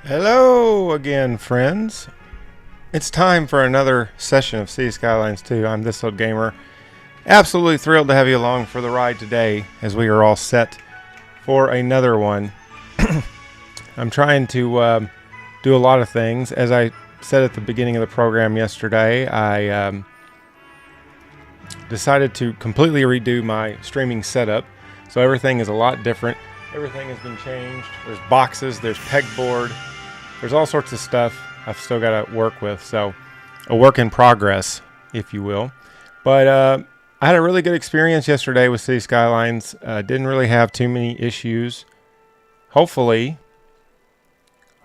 Hello again, friends. It's time for another session of Skylines 2. I'm This Old Gamer. Absolutely thrilled to have you along for the ride today as we are all set for another one. I'm trying to do a lot of things. As I said at the beginning of the program yesterday, I decided to completely redo my streaming setup. So everything is a lot different. Everything has been changed. There's boxes, there's pegboard, there's all sorts of stuff I've still got to work with. So a work in progress, if you will. But I had a really good experience yesterday with City Skylines. Didn't really have too many issues. Hopefully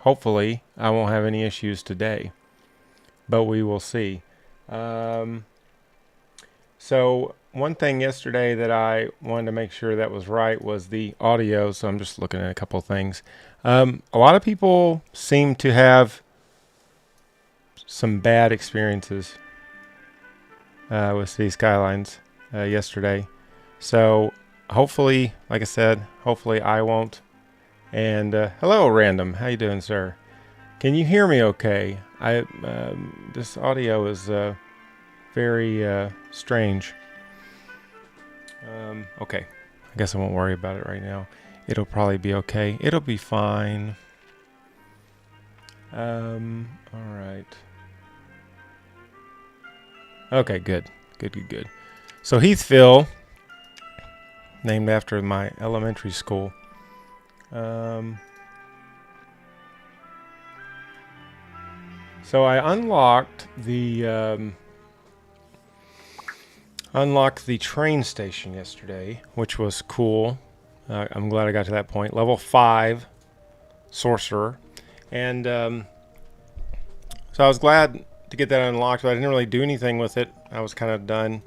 I won't have any issues today, but we will see. So one thing yesterday that I wanted to make sure that was right was the audio. So I'm just looking at a couple of things. A lot of people seem to have some bad experiences with City Skylines yesterday. So hopefully, like I said, hopefully I won't. And hello, Random. How you doing, sir? Can you hear me okay? This audio is very strange. Okay. I guess I won't worry about it right now. It'll probably be okay. It'll be fine. All right. Okay, good. Good. So Heathville, named after my elementary school. So I unlocked the train station yesterday, which was cool. I'm glad I got to that point. Level 5 sorcerer. And so I was glad to get that unlocked, but I didn't really do anything with it. I was kind of done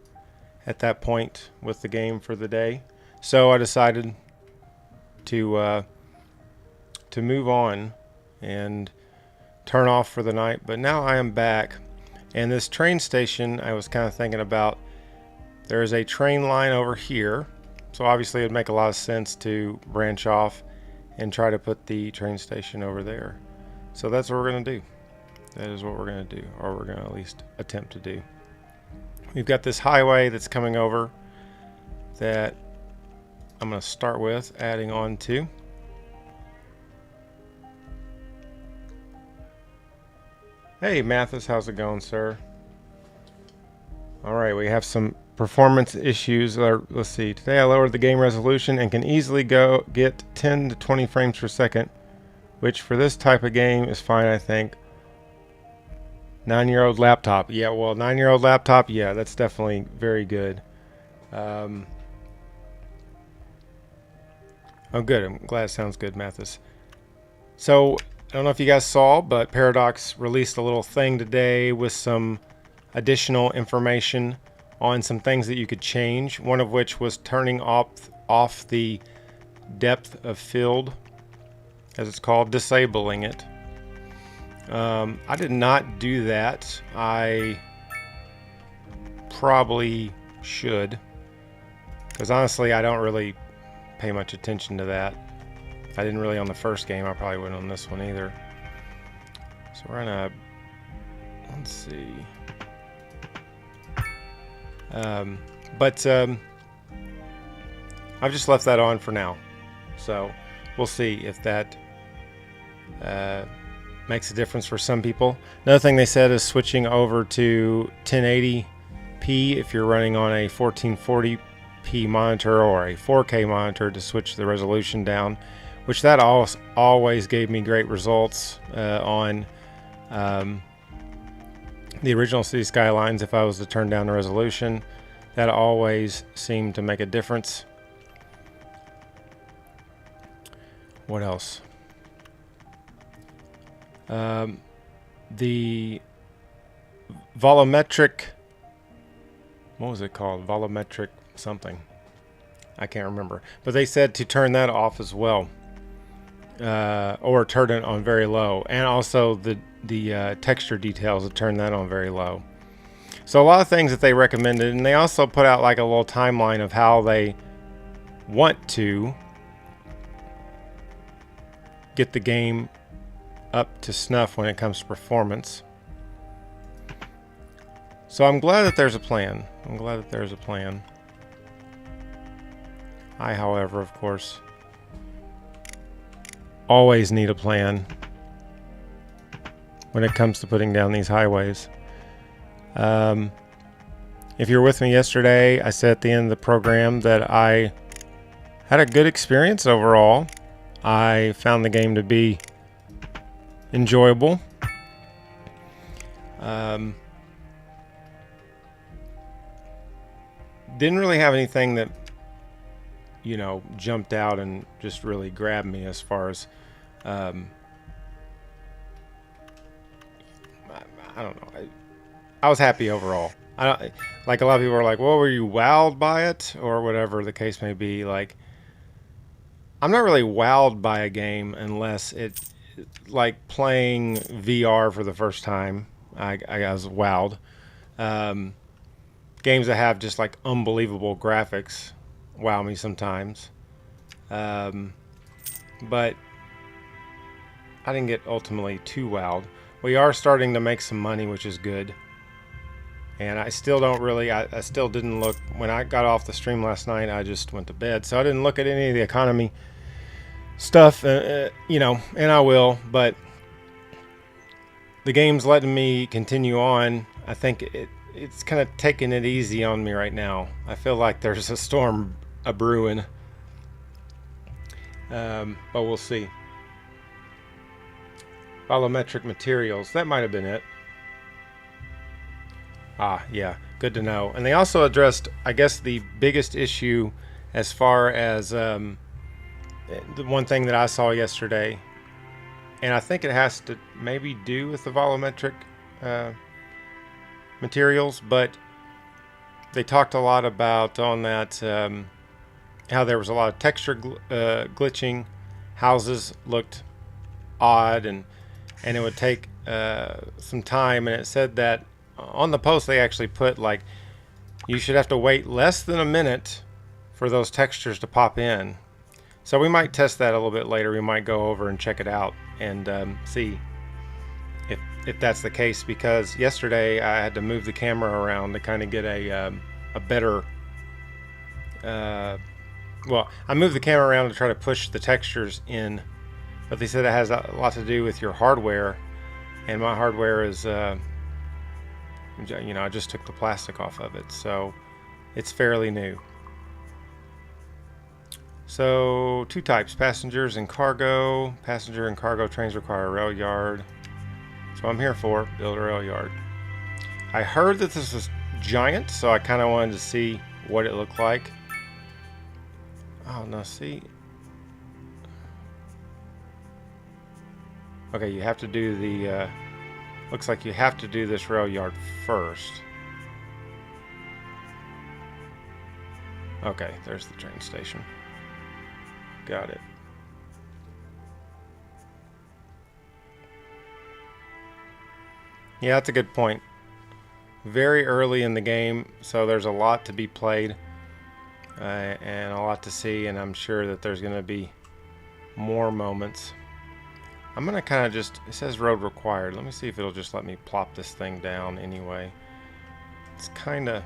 at that point with the game for the day. So I decided to move on and turn off for the night. But now I am back. And this train station, I was kind of thinking about, there is a train line over here. So obviously it would make a lot of sense to branch off and try to put the train station over there. So that's what we're going to do. That is what we're going to do, or we're going to at least attempt to do. We've got this highway that's coming over that I'm going to start with adding on to. Hey Mathis, how's it going, sir? Alright, we have some performance issues. Let's see. Today I lowered the game resolution and can easily get 10 to 20 frames per second, which for this type of game is fine, I think. 9-year-old laptop. Yeah, well, 9-year-old laptop, yeah, that's definitely very good. Oh, good. I'm glad it sounds good, Mathis. So, I don't know if you guys saw, but Paradox released a little thing today with some additional information on some things that you could change. One of which was turning off the depth of field, as it's called, disabling it. I did not do that. I probably should, because honestly I don't really pay much attention to that. I didn't really on the first game. I probably wouldn't on this one either. So we're gonna, let's see. But I've just left that on for now. So we'll see if that makes a difference for some people. Another thing they said is switching over to 1080p if you're running on a 1440p monitor or a 4K monitor, to switch the resolution down, which that always gave me great results on the original City Skylines. If I was to turn down the resolution, that always seemed to make a difference. What else? The volumetric, what was it called? Volumetric something. I can't remember. But they said to turn that off as well. Or turn it on very low. And also the texture details, to turn that on very low. So a lot of things that they recommended. And they also put out like a little timeline of how they want to get the game up to snuff when it comes to performance. So I'm glad that there's a plan. I, however, of course, always need a plan when it comes to putting down these highways. If you were with me yesterday, I said at the end of the program that I had a good experience overall. I found the game to be enjoyable. Didn't really have anything that, you know, jumped out and just really grabbed me as far as, I don't know. I was happy overall. Like a lot of people are like, well, were you wowed by it or whatever the case may be? Like, I'm not really wowed by a game unless it, like playing VR for the first time, I was wowed. Games that have just like unbelievable graphics wow me sometimes. But I didn't get ultimately too wowed. We are starting to make some money, which is good. And I still don't really, I still didn't look, when I got off the stream last night, I just went to bed. So I didn't look at any of the economy stuff, you know, and I will, but the game's letting me continue on. I think it's kind of taking it easy on me right now. I feel like there's a storm brewing, but we'll see. Volumetric materials, that might have been it. Ah, yeah, good to know. And they also addressed, I guess, the biggest issue as far as the one thing that I saw yesterday, and I think it has to maybe do with the volumetric materials, but they talked a lot about on that how there was a lot of texture glitching. Houses looked odd, and it would take some time, and it said that on the post they actually put like you should have to wait less than a minute for those textures to pop in. So we might test that a little bit later. We might go over and check it out and see if that's the case, because yesterday I had to move the camera around to kind of get a better well, I moved the camera around to try to push the textures in, but they said it has a lot to do with your hardware, and my hardware is you know, I just took the plastic off of it, so it's fairly new. So, two types, passengers and cargo. Passenger and cargo trains require a rail yard. So I'm here for, build a rail yard. I heard that this was giant, so I kind of wanted to see what it looked like. Oh, no, see. Okay, you have to do the, looks like you have to do this rail yard first. Okay, there's the train station. Got it. Yeah, that's a good point. Very early in the game, so there's a lot to be played and a lot to see, and I'm sure that there's going to be more moments. I'm going to kind of just, it says road required. Let me see if it'll just let me plop this thing down anyway. It's kind of,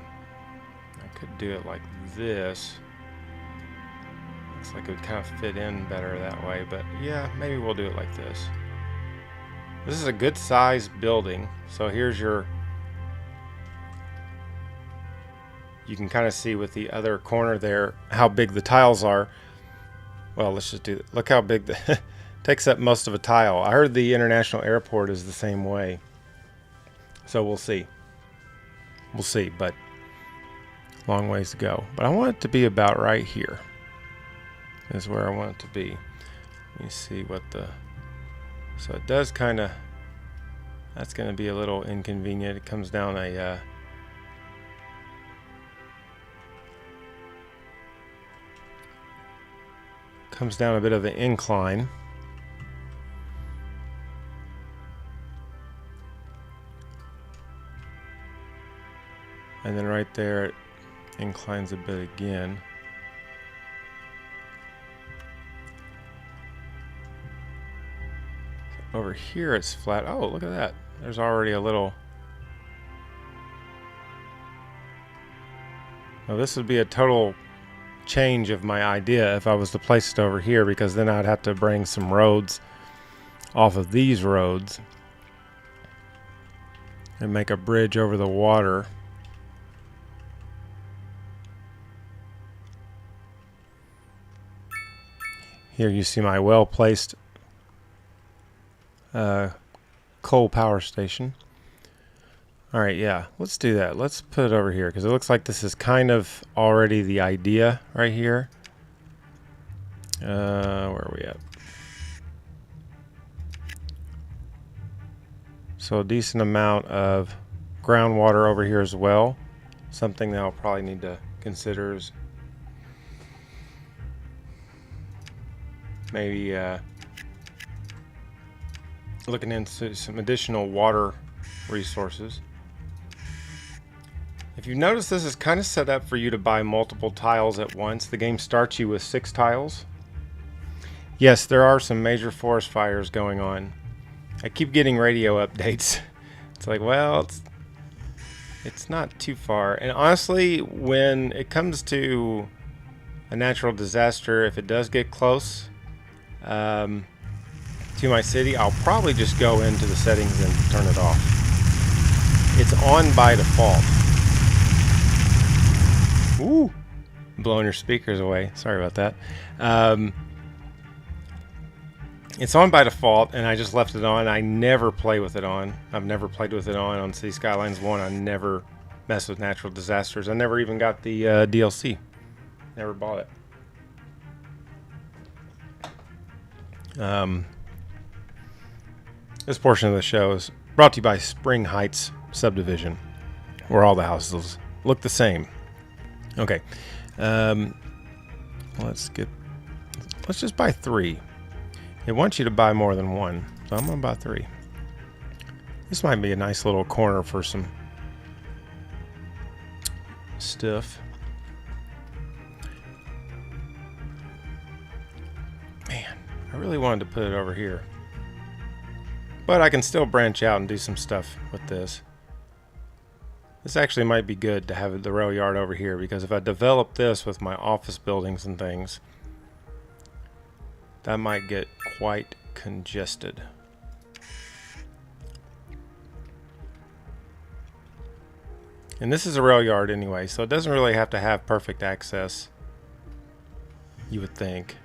I could do it like this. Looks like it would kind of fit in better that way, but yeah, maybe we'll do it like this. This is a good size building, so here's your, you can kind of see with the other corner there how big the tiles are. Well, let's just do, look how big the takes up most of a tile. I heard the international airport is the same way, so we'll see. We'll see, but long ways to go. But I want it to be about right here is where I want it to be. Let me see what the, so it does kind of, that's going to be a little inconvenient. It comes down a bit of an incline. And then right there it inclines a bit again. over here it's flat. Oh, look at that. There's already a little... Now this would be a total change of my idea if I was to place it over here, because then I'd have to bring some roads off of these roads and make a bridge over the water. Here you see my well-placed coal power station. Alright, yeah, let's do that. Let's put it over here, because it looks like this is kind of already the idea right here. Where are we at? So a decent amount of groundwater over here as well. Something that I'll probably need to consider is maybe looking into some additional water resources. If you notice, this is kind of set up for you to buy multiple tiles at once. The game starts you with 6 tiles. Yes, there are some major forest fires going on. I keep getting radio updates. It's like, well, it's not too far. And honestly, when it comes to a natural disaster, if it does get close to my city, I'll probably just go into the settings and turn it off. It's on by default. Ooh, blowing your speakers away. Sorry about that. It's on by default, and I just left it on. I never play with it on. I've never played with it on City Skylines 1. I never mess with natural disasters. I never even got the DLC. Never bought it. This portion of the show is brought to you by Spring Heights Subdivision, where all the houses look the same. Okay, let's just buy 3. It wants you to buy more than 1, so I'm gonna buy 3. This might be a nice little corner for some stuff. Man, I really wanted to put it over here, but I can still branch out and do some stuff with this. This actually might be good to have the rail yard over here, because if I develop this with my office buildings and things, that might get quite congested. And this is a rail yard anyway, so it doesn't really have to have perfect access, you would think.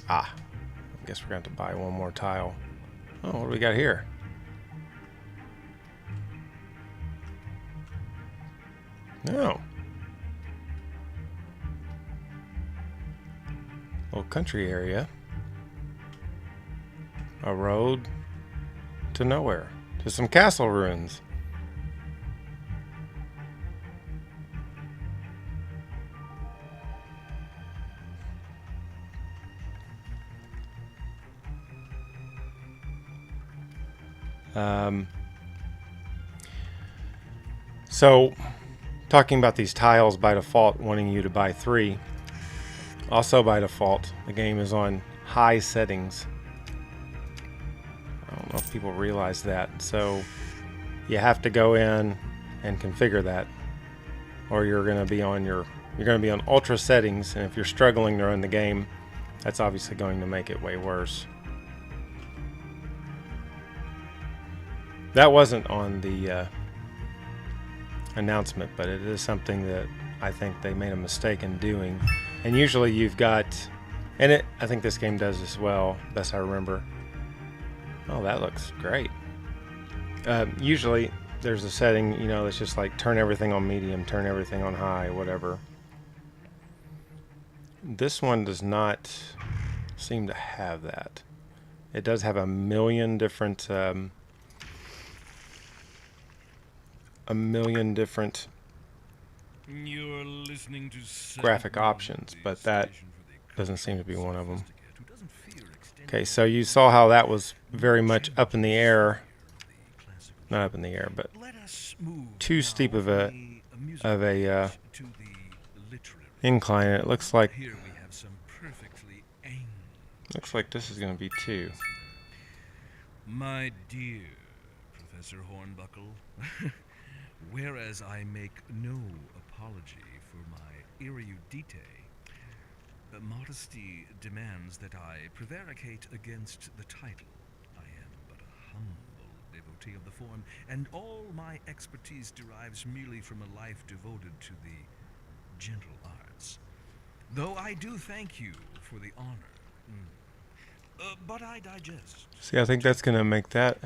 I guess we're going to have to buy one more tile. Oh, what do we got here? No. Little country area. A road to nowhere. To some castle ruins. So, talking about these tiles by default wanting you to buy 3. Also by default, the game is on high settings. I don't know if people realize that. So you have to go in and configure that, or you're going to be on ultra settings, and if you're struggling to run the game, that's obviously going to make it way worse. That wasn't on the announcement, but it is something that I think they made a mistake in doing. And usually you've got, and I think this game does as well, best I remember. Oh, that looks great. Usually there's a setting, that's just like turn everything on medium, turn everything on high, whatever. This one does not seem to have that. It does have a million different You're listening to graphic options, but that doesn't seem to be one of them. Okay, so you saw how that was very much up in the air. Not up in the air, but too steep of a incline. It looks like Looks like this is going to be 2. My dear Professor Hornbuckle, whereas I make no apology for my erudite, modesty demands that I prevaricate against the title. I am but a humble devotee of the form, and all my expertise derives merely from a life devoted to the gentle arts. Though I do thank you for the honor. But I digest. See, I think that's going to make that...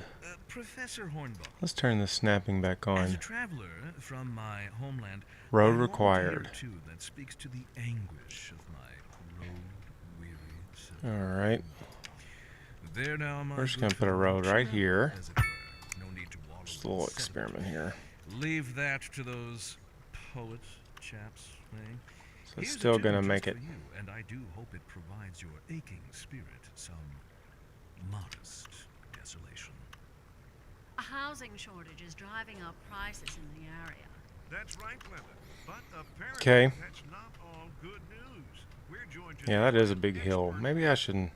Professor Hornbuckle. Let's turn the snapping back on. As a traveler from my homeland, Road I required. too, that speaks to the anguish of my road-weary soul. Alright. There now, my We're just going to put a road right here. as it were. No need to wallow Just a little in experiment here. Leave that to those poet chaps, eh? So it's Here's a still tune going to just make for it... you, and I do hope it provides your aching spirit some modest desolation. A housing shortage is driving up prices in the area. That's right, Clement. But apparently Okay. that's not all good news. We're joined Yeah, that is a big hill. Maybe I shouldn't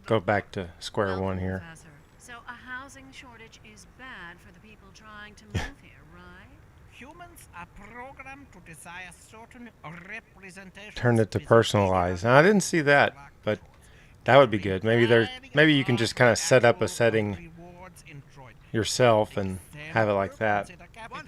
go back to square one here. Professor. So a housing shortage is bad for the people trying to move here, right? Humans are programmed to desire certain representations. Turned it to personalize. Now, I didn't see that, but that would be good. Maybe you can just kind of set up a setting yourself and have it like that. One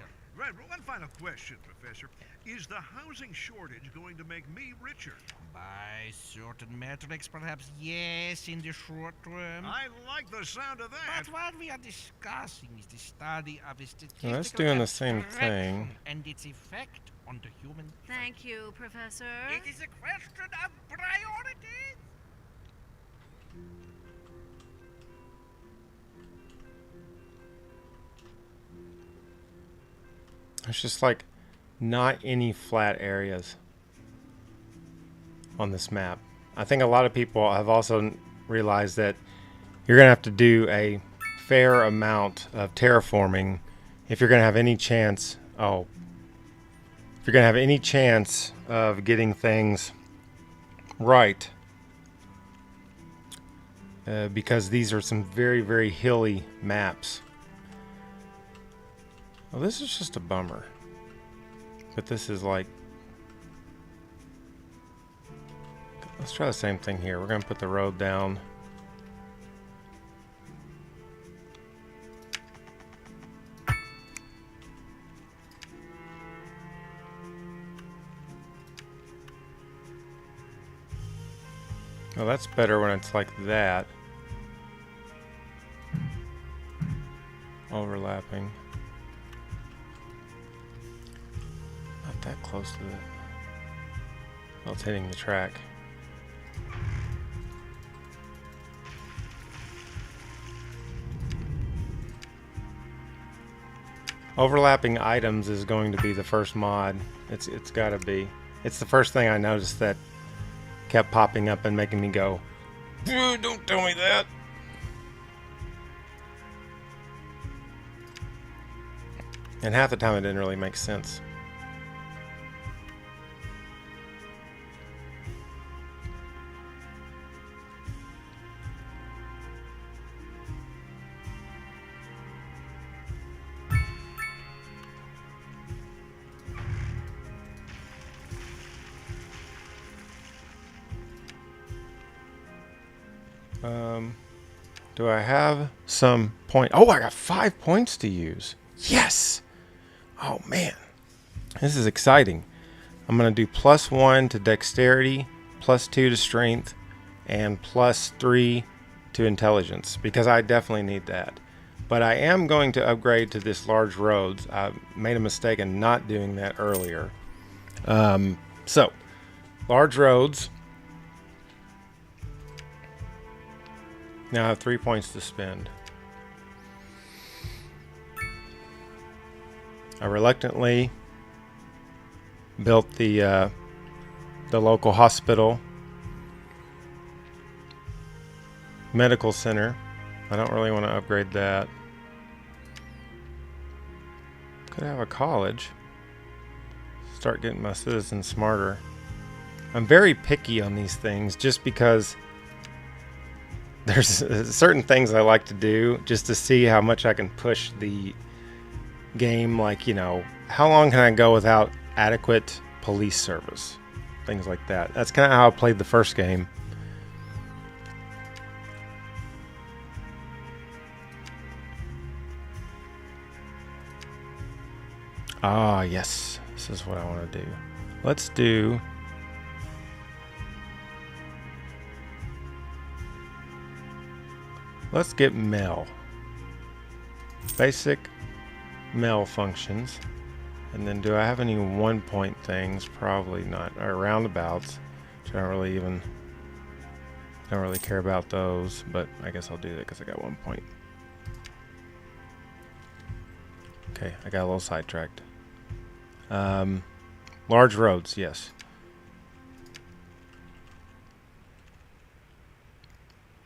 final question, Professor. Is the housing shortage going to make me richer? By certain metrics, perhaps yes, in the short term. I like the sound of that. But what we are discussing is the study of a statistical Well, that's doing the same abstraction thing. and its effect on the human. Thank you, Professor. It is a question of priorities. There's just like not any flat areas on this map. I think a lot of people have also realized that you're going to have to do a fair amount of terraforming if you're going to have any chance. If you're going to have any chance of getting things right. Because these are some very, very hilly maps. Well, this is just a bummer. But this is like... Let's try the same thing here. We're going to put the road down. Well, that's better when it's like that. Overlapping. Not that close to it. Well, it's hitting the track. Overlapping items is going to be the first mod. It's got to be. It's the first thing I noticed that kept popping up and making me go, "Dude, don't tell me that." And half the time it didn't really make sense. Do I have some point? Oh, I got 5 points to use. Yes! Oh, man. This is exciting. I'm going to do +1 to dexterity, +2 to strength, and +3 to intelligence, because I definitely need that. But I am going to upgrade to this large roads. I made a mistake in not doing that earlier. So, large roads. Now I have 3 points to spend. I reluctantly built the local hospital, medical center. I don't really want to upgrade that. Could have a college. Start getting my citizens smarter. I'm very picky on these things just because there's certain things I like to do just to see how much I can push the game. Like, you know, how long can I go without adequate police service? Things like that. That's kind of how I played the first game. Ah, yes. This is what I want to do. Let's do... Let's get mail. Basic mail functions. And then do I have any 1-point things? Probably not. Or roundabouts. Which I don't really care about those, but I guess I'll do that because I got 1 point. Okay, I got a little sidetracked. Large roads, yes.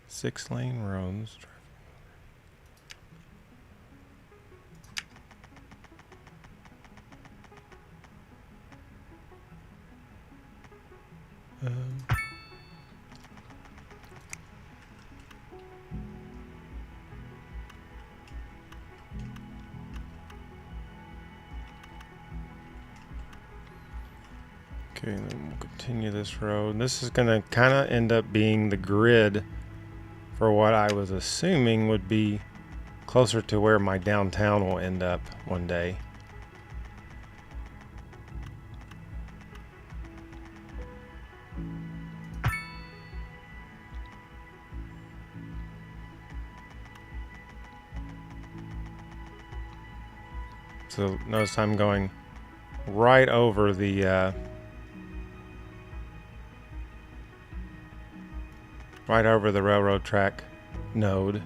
Six-lane roads. Okay, then we'll continue this road. This is going to kind of end up being the grid for what I was assuming would be closer to where my downtown will end up one day. So notice I'm going right over the railroad track node,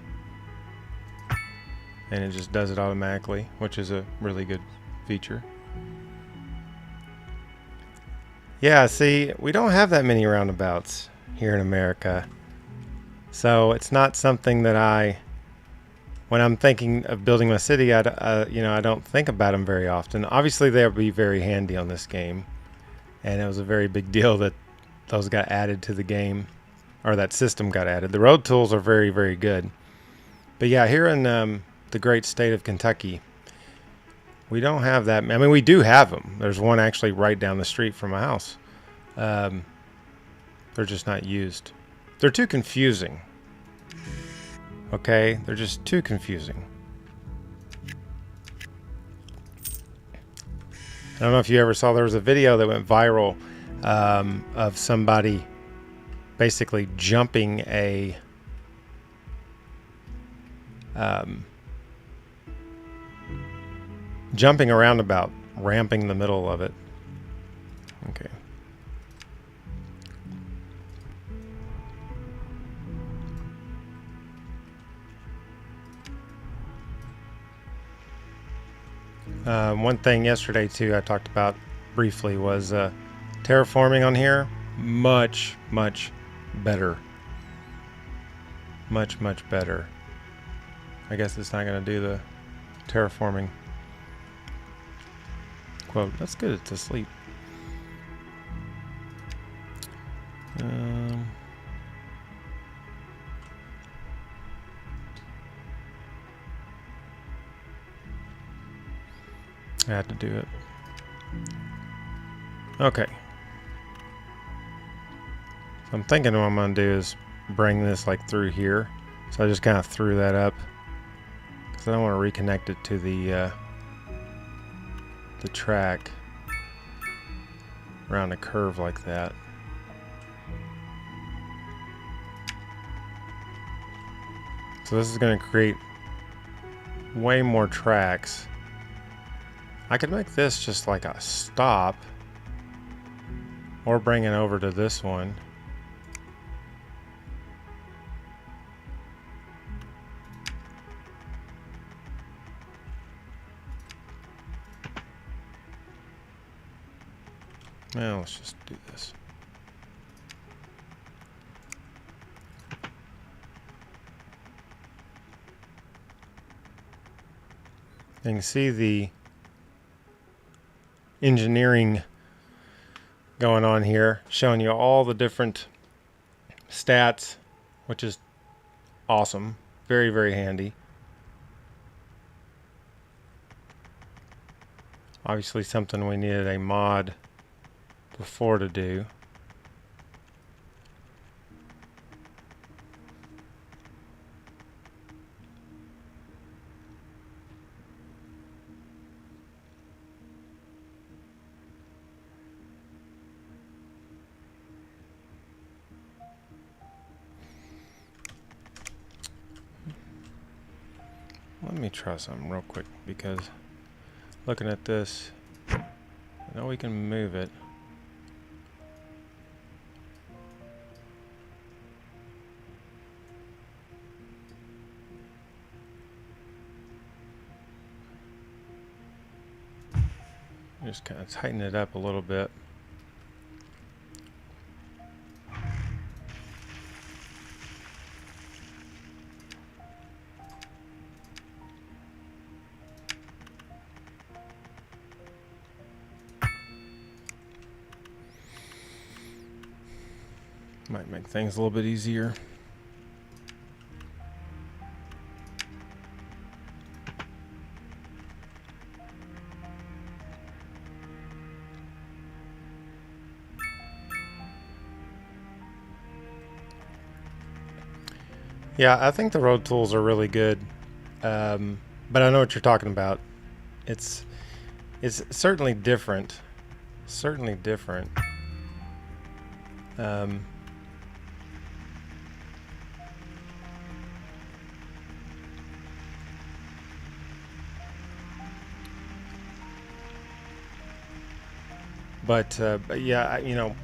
and it just does it automatically, which is a really good feature. Yeah, see, we don't have that many roundabouts here in America, so it's not something that when I'm thinking of building my city, I don't think about them very often. Obviously, they'll be very handy on this game, and it was a very big deal that those got added to the game, or that system got added. The road tools are very, very good. But yeah, here in the great state of Kentucky, we don't have that. I mean, we do have them. There's one actually right down the street from my house. They're just not used. They're too confusing. Okay, they're just too confusing. I don't know if you ever saw, there was a video that went viral of somebody basically jumping a roundabout, ramping the middle of it. Okay. One thing yesterday too I talked about briefly was terraforming on here. Much better. Much better. I guess it's not going to do the terraforming quote. That's good. It's asleep. I had to do it. Okay. So I'm thinking what I'm going to do is bring this like through here. So I just kind of threw that up because I don't want to reconnect it to the track around a curve like that. So this is going to create way more tracks. I could make this just like a stop, or bring it over to this one. Well, let's just do this. You can see the engineering going on here, showing you all the different stats, which is awesome. Very, very handy. Obviously something we needed a mod before to do. Let me try something real quick, because looking at this, I know we can move it. Just kind of tighten it up a little bit. Might make things a little bit easier. Yeah, I think the road tools are really good, but I know what you're talking about. It's certainly different. Certainly different. But yeah, you know,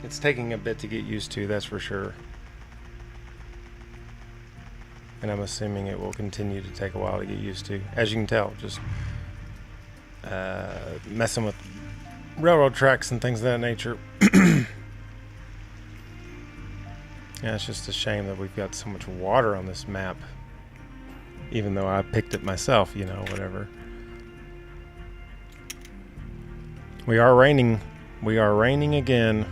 it's taking a bit to get used to, that's for sure. And I'm assuming it will continue to take a while to get used to. As you can tell, just messing with railroad tracks and things of that nature. Yeah, it's just a shame that we've got so much water on this map. Even though I picked it myself, you know, whatever. We are raining. We are raining again.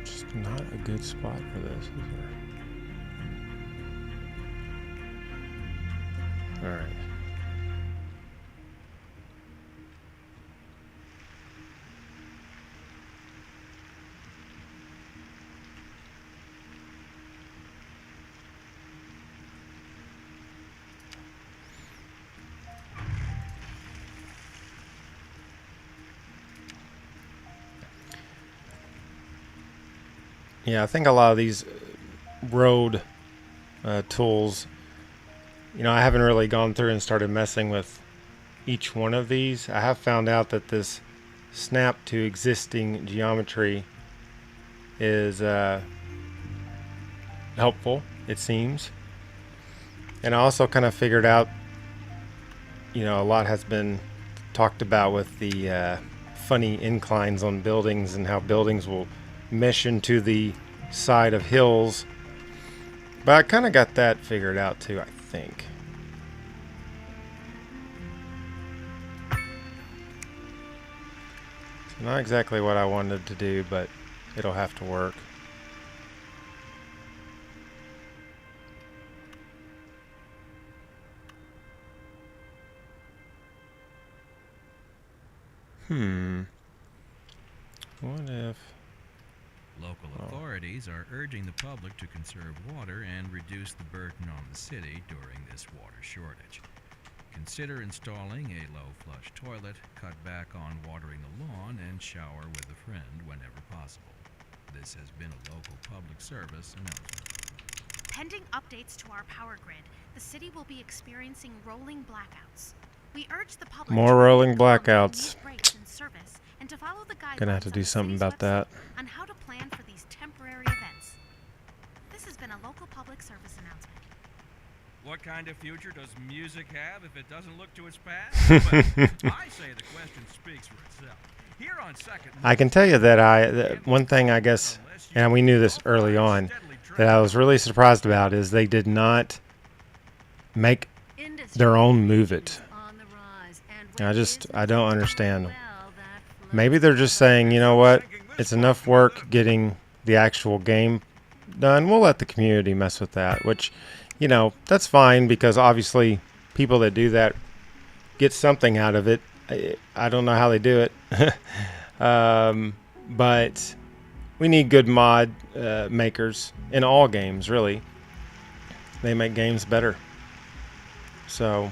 Just not a good spot for this, is there? All right. Yeah, I think a lot of these road tools, you know, I haven't really gone through and started messing with each one of these. I have found out that this snap to existing geometry is helpful, it seems. And I also kind of figured out, you know, a lot has been talked about with the funny inclines on buildings and how buildings will mesh into the side of hills, but I kind of got that figured out too, I think. It's not exactly what I wanted to do, but it'll have to work. What if... Local authorities are urging the public to conserve water and reduce the burden on the city during this water shortage. Consider installing a low flush toilet, cut back on watering the lawn, and shower with a friend whenever possible. This has been a local public service announcement. Pending updates to our power grid, the city will be experiencing rolling blackouts. We urge the public More to rolling calm and blackouts. use breaks in service and to follow the guidelines Gonna have to on do the something city's about that. website on how to plan for these temporary events. This has been a local public service announcement. What kind of future does music have if it doesn't look to its past? Well, I say the question speaks for itself. Here on second, I can tell you that one thing I guess, and we knew this early on, that I was really surprised about is they did not make their own Move It. I don't understand. Maybe they're just saying, you know what, it's enough work getting the actual game done. We'll let the community mess with that, which, you know, that's fine because obviously people that do that get something out of it. I don't know how they do it. But we need good mod makers in all games, really. They make games better. So,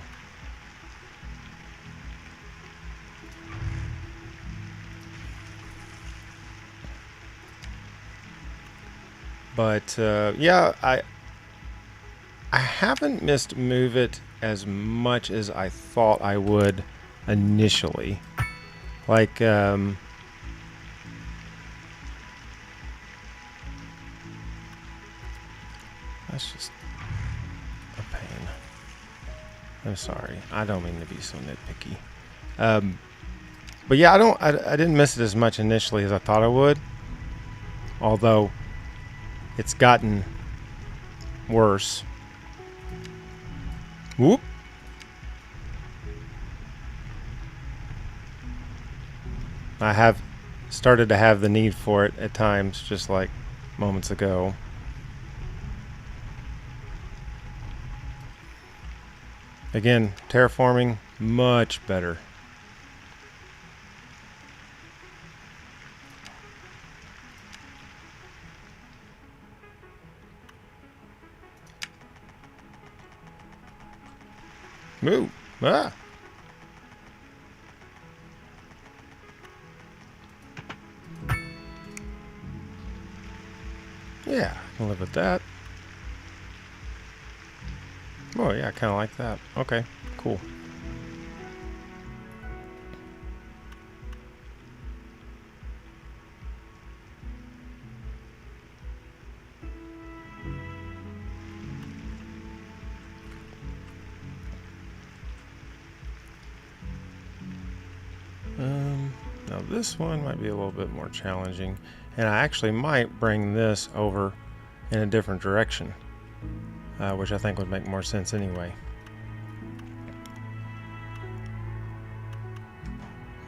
but yeah, I haven't missed Move It as much as I thought I would initially. Like, that's just a pain. I'm sorry. I don't mean to be so nitpicky. But yeah, I didn't miss it as much initially as I thought I would. Although it's gotten worse. Whoop. I have started to have the need for it at times, just like moments ago. Again, terraforming, much better. Move. Ah. Yeah, I can live with that. Oh yeah, I kind of like that. Okay, cool. Now this one might be a little bit more challenging, and I actually might bring this over in a different direction, which I think would make more sense anyway.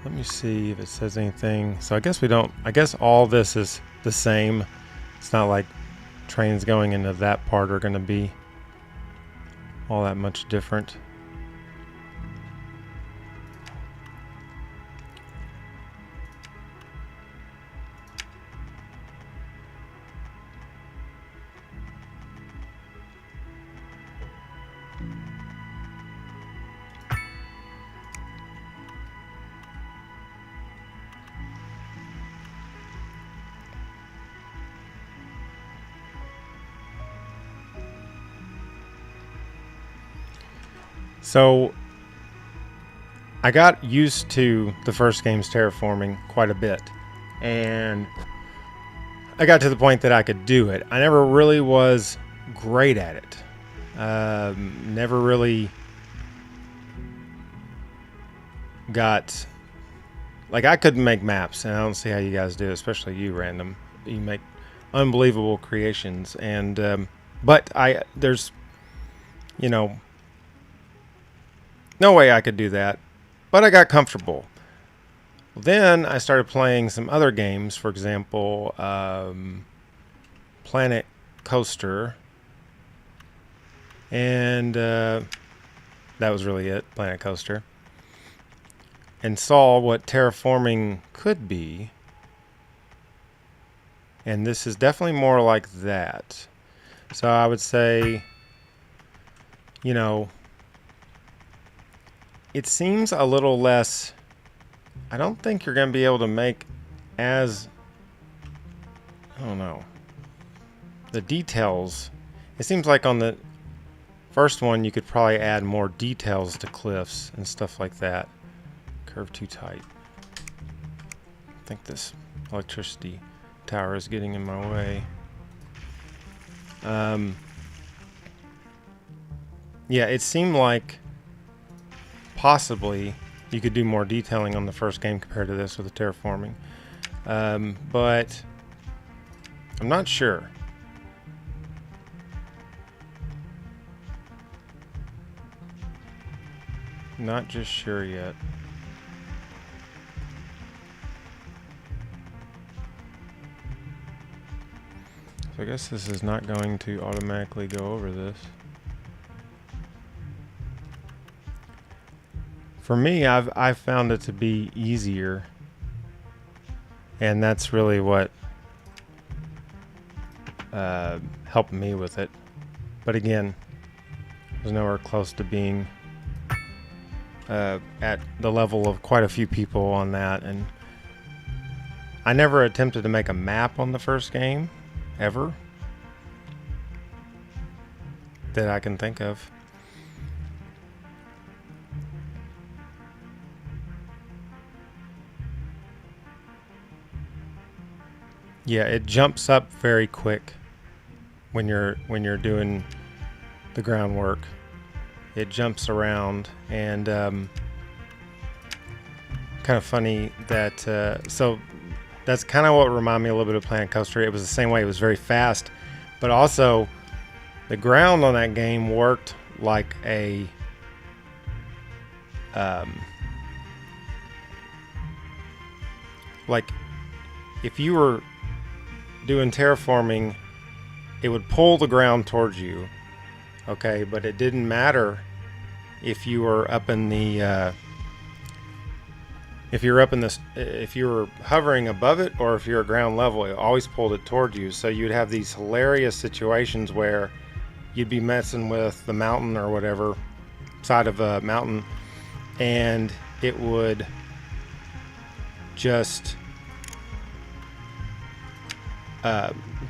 Let me see if it says anything. So I guess all this is the same. It's not like trains going into that part are going to be all that much different. So I got used to the first game's terraforming quite a bit, and I got to the point that I could do it. I never really was great at it. Never really got, like, I couldn't make maps, and I don't see how you guys do, especially you, Random. You make unbelievable creations, and but there's, you know, no way I could do that, but I got comfortable. Then I started playing some other games, for example, Planet Coaster, and that was really it, Planet Coaster, and saw what terraforming could be, and this is definitely more like that. So I would say, you know, it seems a little less. I don't think you're going to be able to make as, I don't know, the details. It seems like on the first one you could probably add more details to cliffs and stuff like that. Curve too tight. I think this electricity tower is getting in my way. Yeah, it seemed like possibly you could do more detailing on the first game compared to this with the terraforming, but I'm not sure. not just sure yet. So I guess this is not going to automatically go over this. For me, I've found it to be easier, and that's really what helped me with it. But again, I was nowhere close to being at the level of quite a few people on that, and I never attempted to make a map on the first game, ever, that I can think of. Yeah, it jumps up very quick when you're doing the groundwork. It jumps around, and kind of funny that so that's kind of what reminded me a little bit of Planet Coaster. It was the same way. It was very fast, but also the ground on that game worked like a like if you were doing terraforming, it would pull the ground towards you. Okay, but it didn't matter if you were up in the if you were hovering above it, or if you're at ground level, it always pulled it toward you. So you'd have these hilarious situations where you'd be messing with the mountain or whatever, side of a mountain, and it would just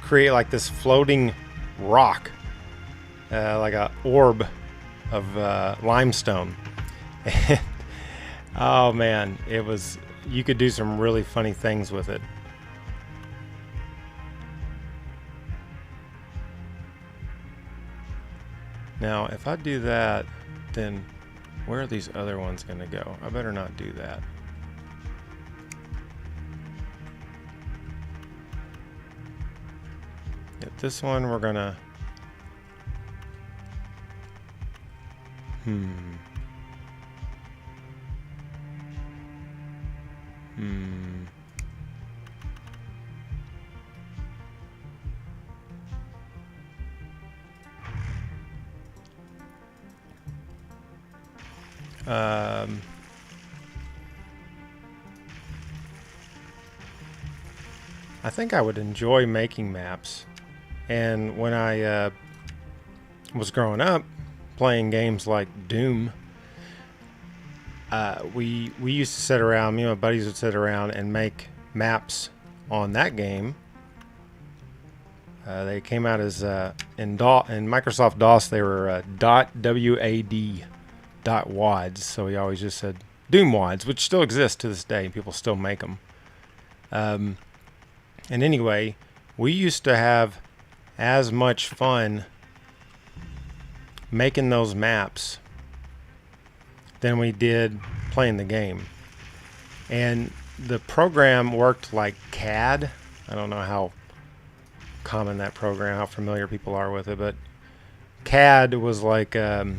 create like this floating rock, like a orb of limestone. And, oh man, it was, you could do some really funny things with it. Now, if I do that, then where are these other ones going to go? I better not do that. Yep, this one we're going to... I think I would enjoy making maps, and when I was growing up playing games like Doom, we used to sit around, me and my buddies would sit around and make maps on that game. They came out as in Microsoft DOS, they were .wad, .wads, so we always just said Doom wads, which still exist to this day. People still make them. And anyway, we used to have as much fun making those maps than we did playing the game. And the program worked like CAD. I don't know how common that program, how familiar people are with it, but CAD was like, oh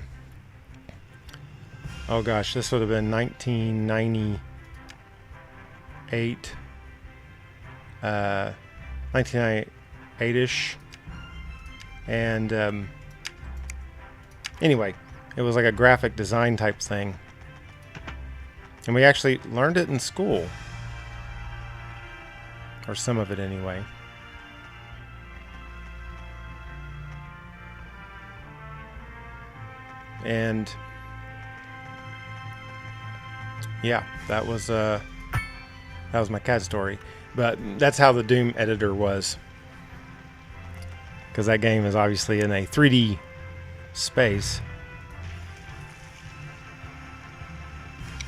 gosh, this would have been 1998, 1998-ish. And anyway, it was like a graphic design type thing. And we actually learned it in school. Or some of it anyway. And yeah, that was my CAD story. But that's how the Doom editor was. Because that game is obviously in a 3D space.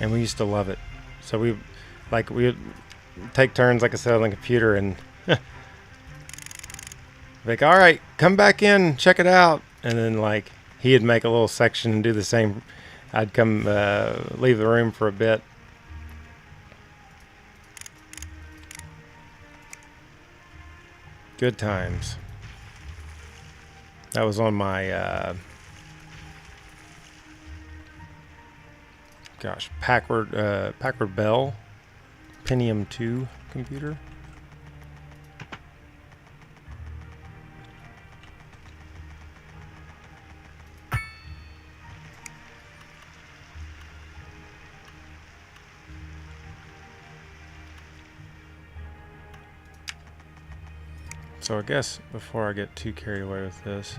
And we used to love it. So we would take turns, like I said, on the computer, and like, all right, come back in, check it out. And then like he'd make a little section and do the same. I'd come leave the room for a bit. Good times. That was on my gosh, Packard Bell Pentium 2 computer. So I guess before I get too carried away with this,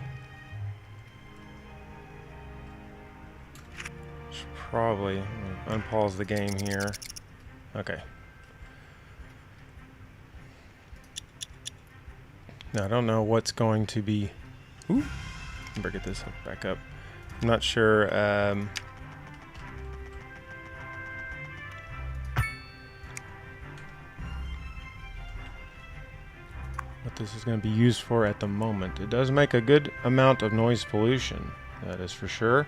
should probably unpause the game here. Okay. Now I don't know what's going to be. Ooh, better get this back up. I'm not sure. What this is going to be used for at the moment. It does make a good amount of noise pollution, that is for sure.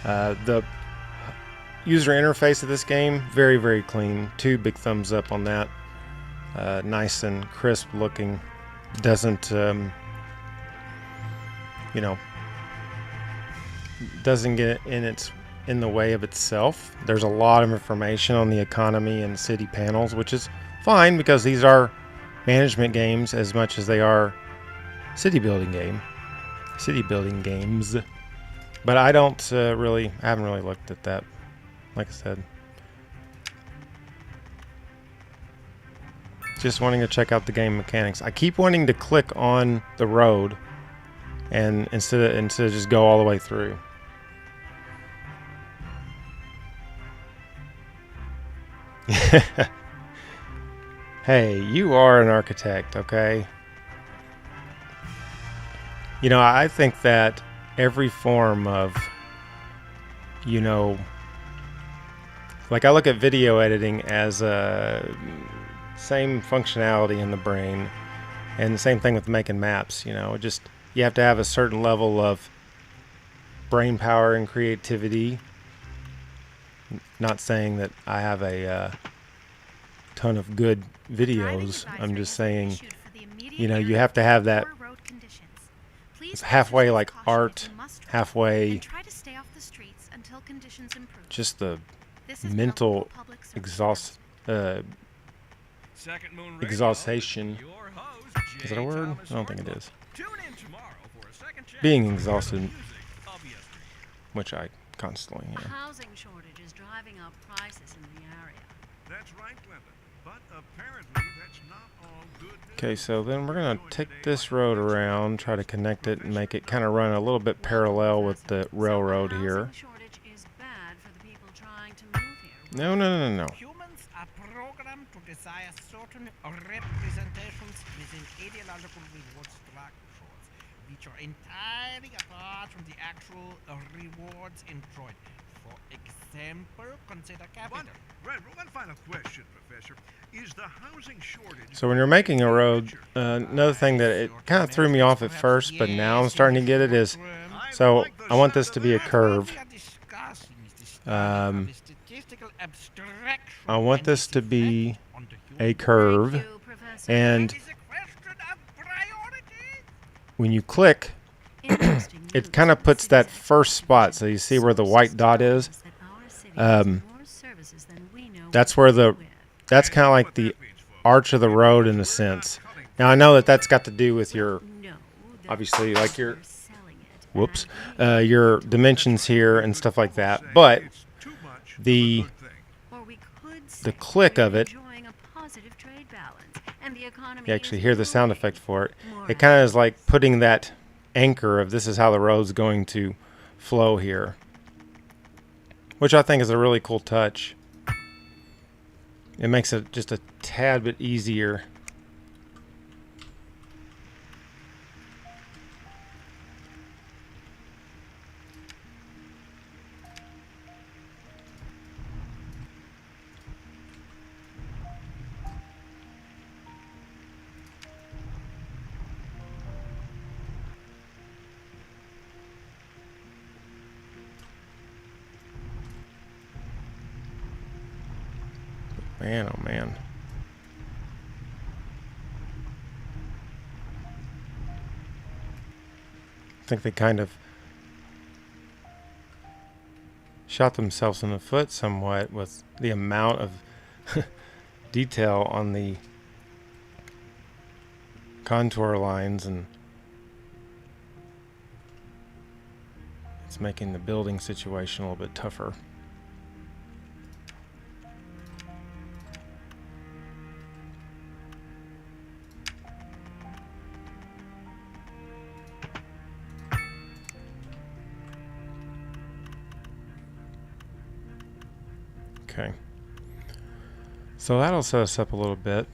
The user interface of this game, very, very clean. 2 big thumbs up on that. Nice and crisp looking. Doesn't, you know, doesn't get in the way of itself. There's a lot of information on the economy and city panels, which is fine because these are management games as much as they are city building games. But I don't I haven't really looked at that, like I said. Just wanting to check out the game mechanics. I keep wanting to click on the road and instead of just go all the way through. Hey, you are an architect, okay? You know, I think that every form of, you know, like I look at video editing as a same functionality in the brain, and the same thing with making maps. You know, just you have to have a certain level of brain power and creativity. Not saying that I have a ton of good videos. I'm just saying, you know, you have to have that halfway like art, halfway just the mental exhaustion. Is that a word? I don't think it is. Being exhausted, which I constantly am. A housing shortage is driving up prices in the area. That's right, Clinton. But apparently that's not all good news. Okay, so then we're going to take this road around, try to connect it and make it kind of run a little bit parallel with the railroad here. Shortage is bad for the people trying to move here. No. Humans are programmed to desire certain representations within ideological reward structures, which are entirely apart from the actual rewards enjoyed. For example, consider capital. One final question, Professor. Is the housing shortage... So when you're making a road, another thing that it kind of threw me off at first, but now I'm starting to get it is, so I want this to be a curve. I want this to be a curve, and when you click, it kind of puts that first spot. So you see where the white dot is. That's where that's kind of like the arch of the road in a sense. Now I know that that's got to do with your, obviously, like your, your dimensions here and stuff like that. But the click of it, you actually hear the sound effect for it. It kind of is like putting that anchor of this is how the road's going to flow here, which I think is a really cool touch. It makes it just a tad bit easier. Man, oh man. I think they kind of shot themselves in the foot somewhat with the amount of detail on the contour lines, and it's making the building situation a little bit tougher. Okay, so that'll set us up a little bit.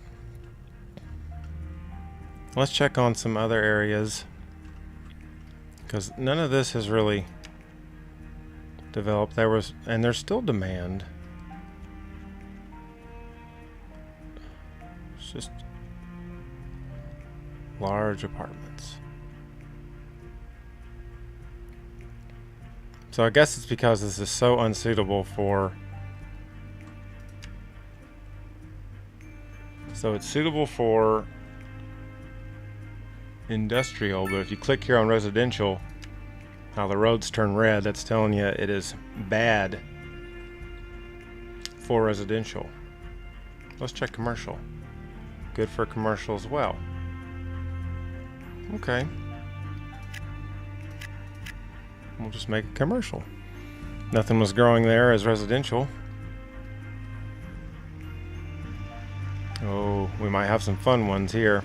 Let's check on some other areas, because none of this has really developed. There's still demand. It's just large apartments. So I guess it's because this is so unsuitable for... So it's suitable for industrial, but if you click here on residential, how the roads turn red, that's telling you it is bad for residential. Let's check commercial. Good for commercial as well. Okay. We'll just make it commercial. Nothing was growing there as residential. Oh, we might have some fun ones here.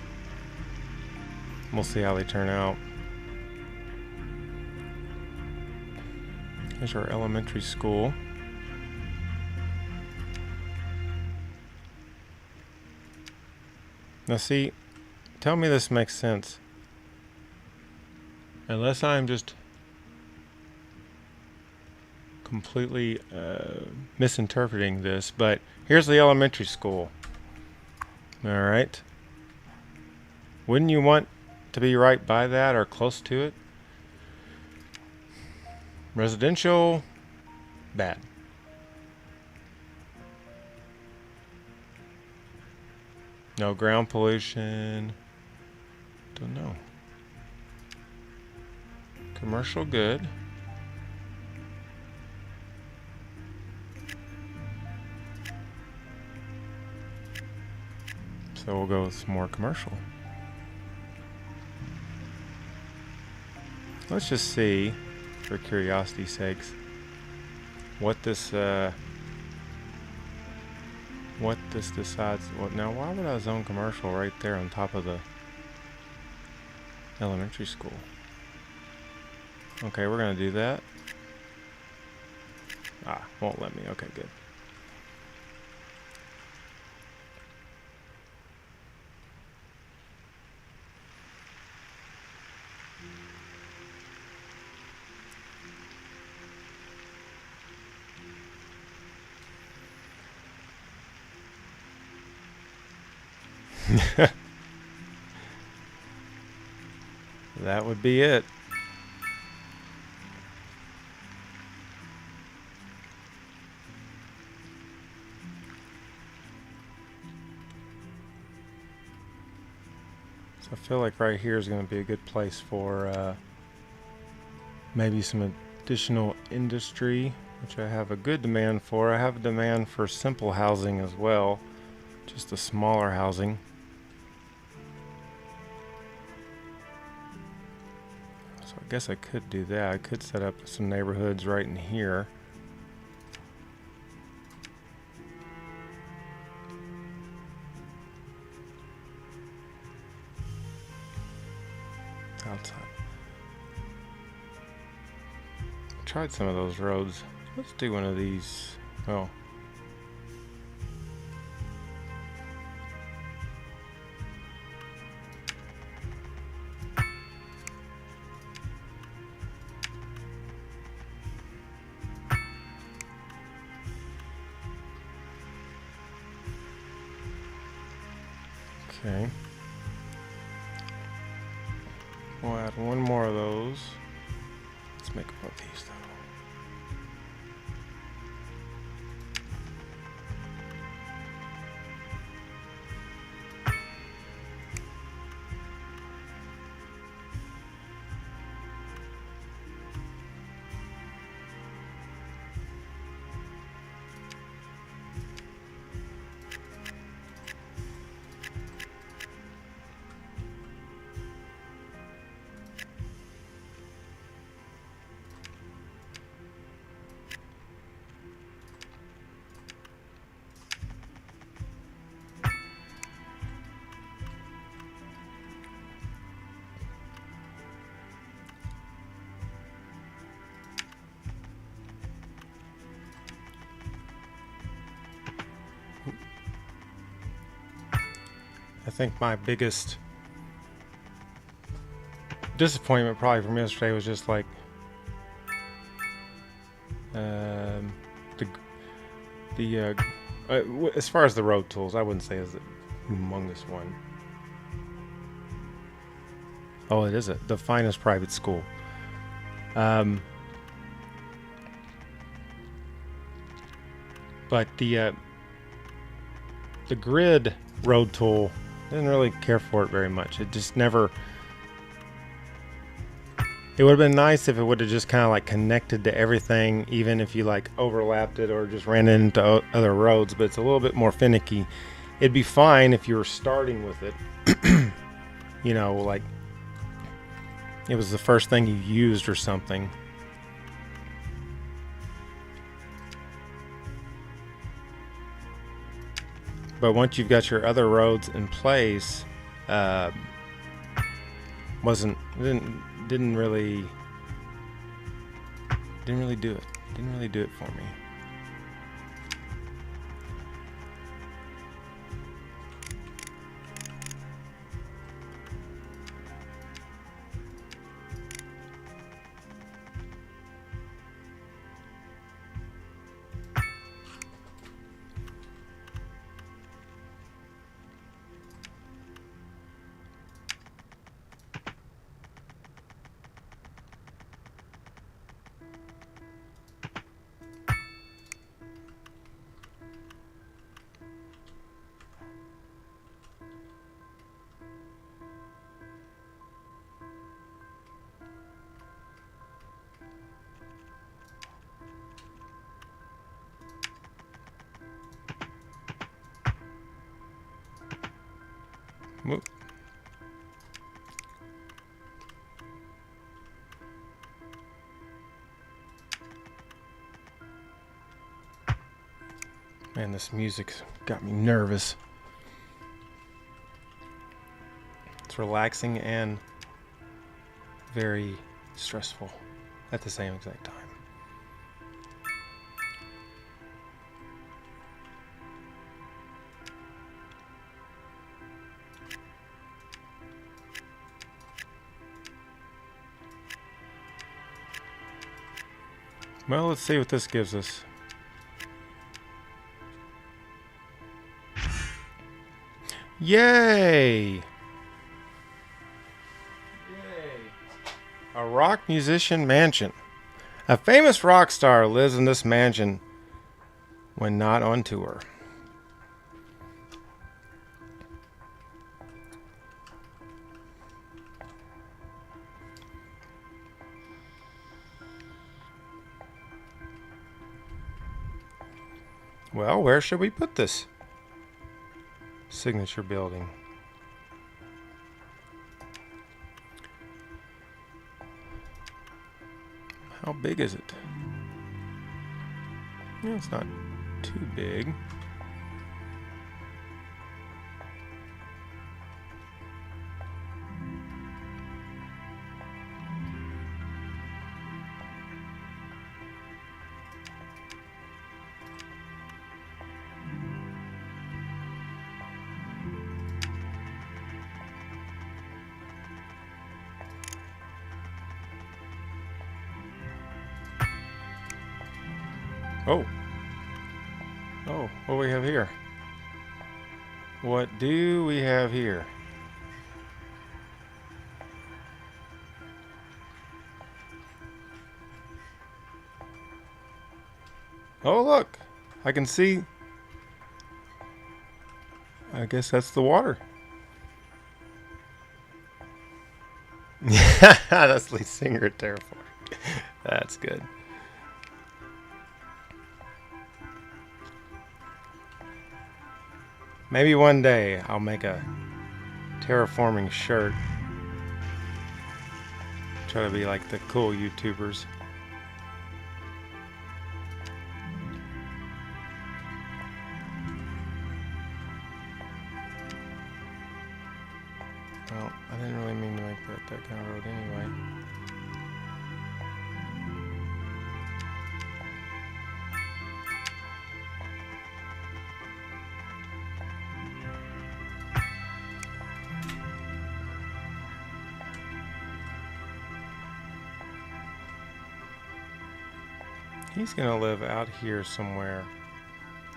We'll see how they turn out. Here's our elementary school. Now see, tell me this makes sense. Unless I'm just completely misinterpreting this, but here's the elementary school. Alright. Wouldn't you want to be right by that or close to it? Residential, bad. No ground pollution. Don't know. Commercial, good. So we'll go with some more commercial. Let's just see, for curiosity's sakes, what this decides. What now? Why would I zone commercial right there on top of the elementary school? Okay, we're gonna do that. Ah, won't let me. Okay, good. That would be it. So I feel like right here is going to be a good place for maybe some additional industry, which I have a good demand for. I have a demand for simple housing as well, just a smaller housing. So I guess I could do that. I could set up some neighborhoods right in here. Outside. I tried some of those roads. Let's do one of these. Oh. Okay. We'll add one more of those. Let's make both these though. think my biggest disappointment probably from yesterday was just like as far as the road tools, I wouldn't say is a humongous one. Oh, it is the finest private school. But the grid road tool, didn't really care for it very much. It just never. It would have been nice if it would have just kind of like connected to everything, even if you like overlapped it or just ran into other roads. But it's a little bit more finicky. It'd be fine if you were starting with it. You know, like it was the first thing you used or something. But once you've got your other roads in place, didn't really do it. Didn't really do it for me. Whoop. Man, this music's got me nervous. It's relaxing and very stressful at the same exact time. Well, let's see what this gives us. Yay! Yay! A rock musician mansion. A famous rock star lives in this mansion when not on tour. Well, where should we put this signature building? How big is it? Yeah, it's not too big. Oh. Oh, what do we have here? What do we have here? Oh, look. I can see. I guess that's the water. That's lead singer at Terraform. That's good. Maybe one day I'll make a terraforming shirt. Try to be like the cool YouTubers. Well, I didn't really mean to make that kind of road anyway. He's gonna live out here somewhere.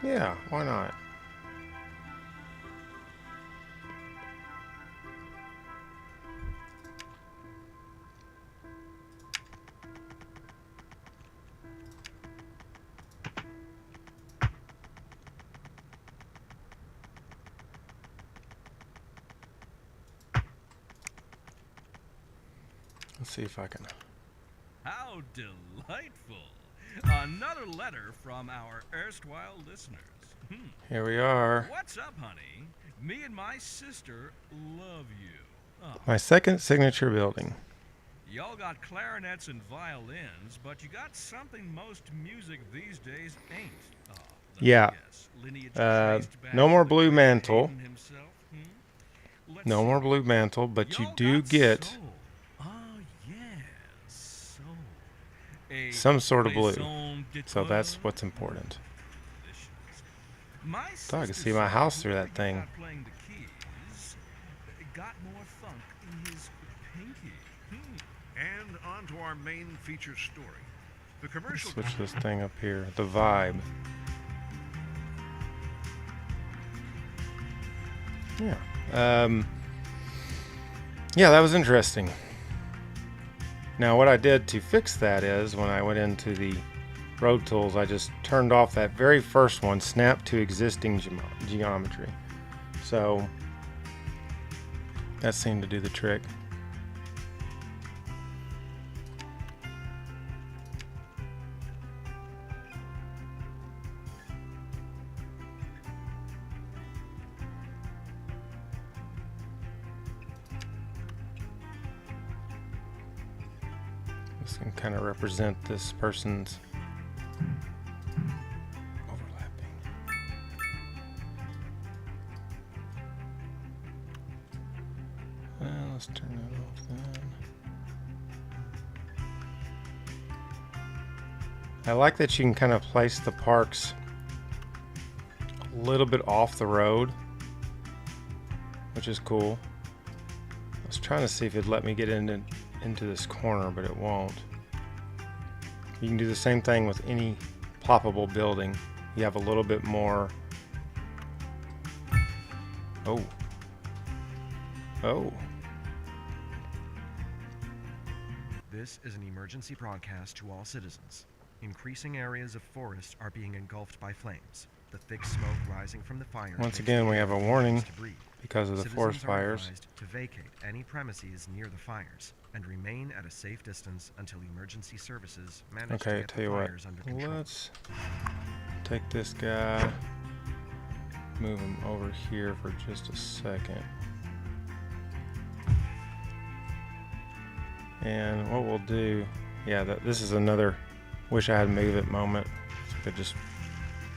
Yeah, why not? Let's see if I can. How delightful! Another letter from our erstwhile listeners. Here we are. What's up, honey? Me and my sister love you. Oh, My second signature building. y'all got clarinets and violins, but you got something most music these days ain't. Let me Yeah. guess. Lineage Uh, traced back no more to the blue great mantle. Hayden himself, Let's No see. more blue mantle, but you Y'all do got get soul. Oh, yes, soul. A some sort of blue. raison d'être. So that's what's important. Delicious. My So I can sister see my said house through whoever that thing. got playing the keys got more funk in his pinky. And on to our main feature story. The Let's commercial switch this thing up here. The vibe. Yeah. Yeah, that was interesting. Now, what I did to fix that is when I went into the road tools, I just turned off that very first one, snap to existing geometry. So that seemed to do the trick. This can kind of represent this person's overlapping. Let's turn that off then. I like that you can kind of place the parks a little bit off the road, which is cool. I was trying to see if it'd let me get into this corner, but it won't. You can do the same thing with any ploppable building. You have a little bit more. Oh. This is an emergency broadcast to all citizens. Increasing areas of forest are being engulfed by flames. The thick smoke rising from the fire. Once again, we have a warning to breathe. because of the Citizens forest are fires. advised to vacate any premises near the fires and remain at a safe distance until emergency services manage to Okay, get tell the you what. fires under control. Let's take this guy, move him over here for just a second. And what we'll do, yeah, this is another wish I had move it moment. So I could just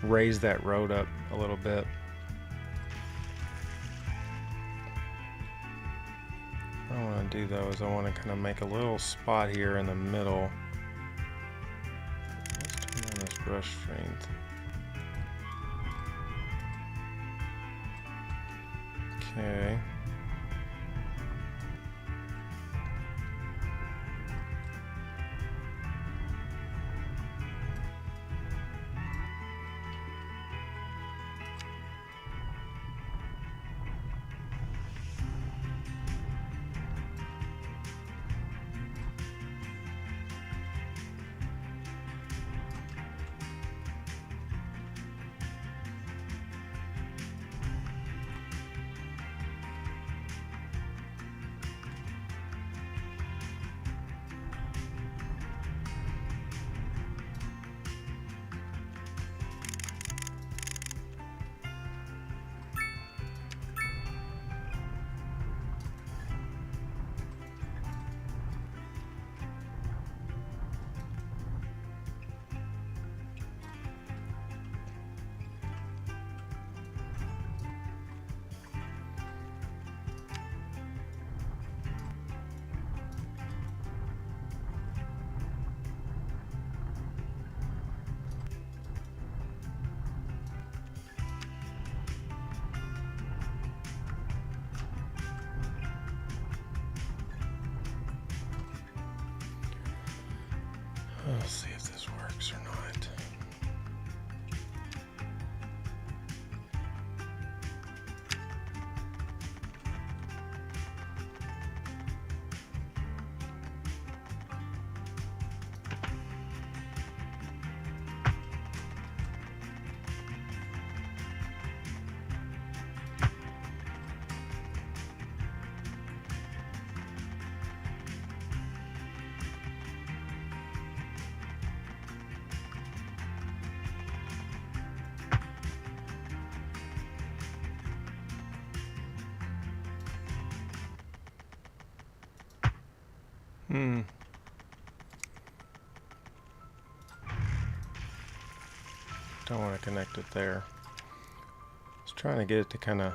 raise that road up a little bit. What I want to do though is I want to kind of make a little spot here in the middle. Let's turn on this brush strength. Okay. Let's see if this works or not. Don't want to connect it there. I was trying to get it to kind of...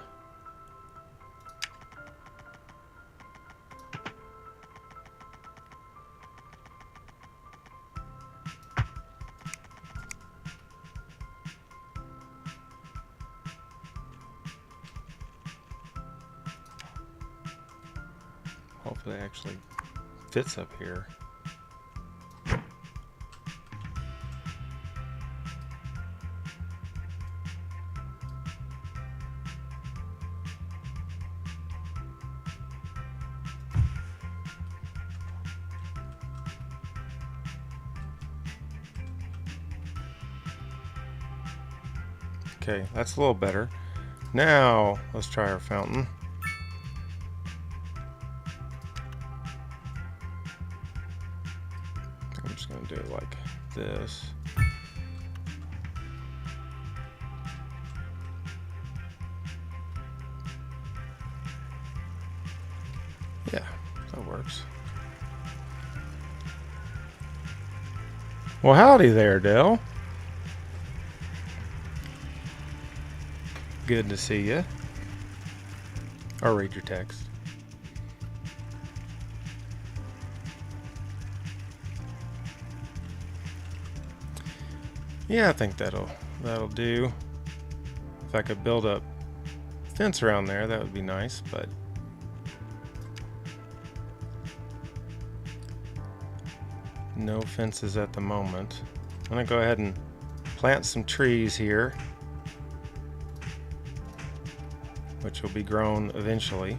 Hopefully it actually fits up here. Okay, that's a little better. Now, let's try our fountain. I'm just going to do it like this. Yeah, that works. Well, howdy there, Dell. Good to see you. I'll read your text. Yeah, I think that'll do. If I could build a fence around there, that would be nice, but no fences at the moment. I'm gonna go ahead and plant some trees here, which will be grown eventually.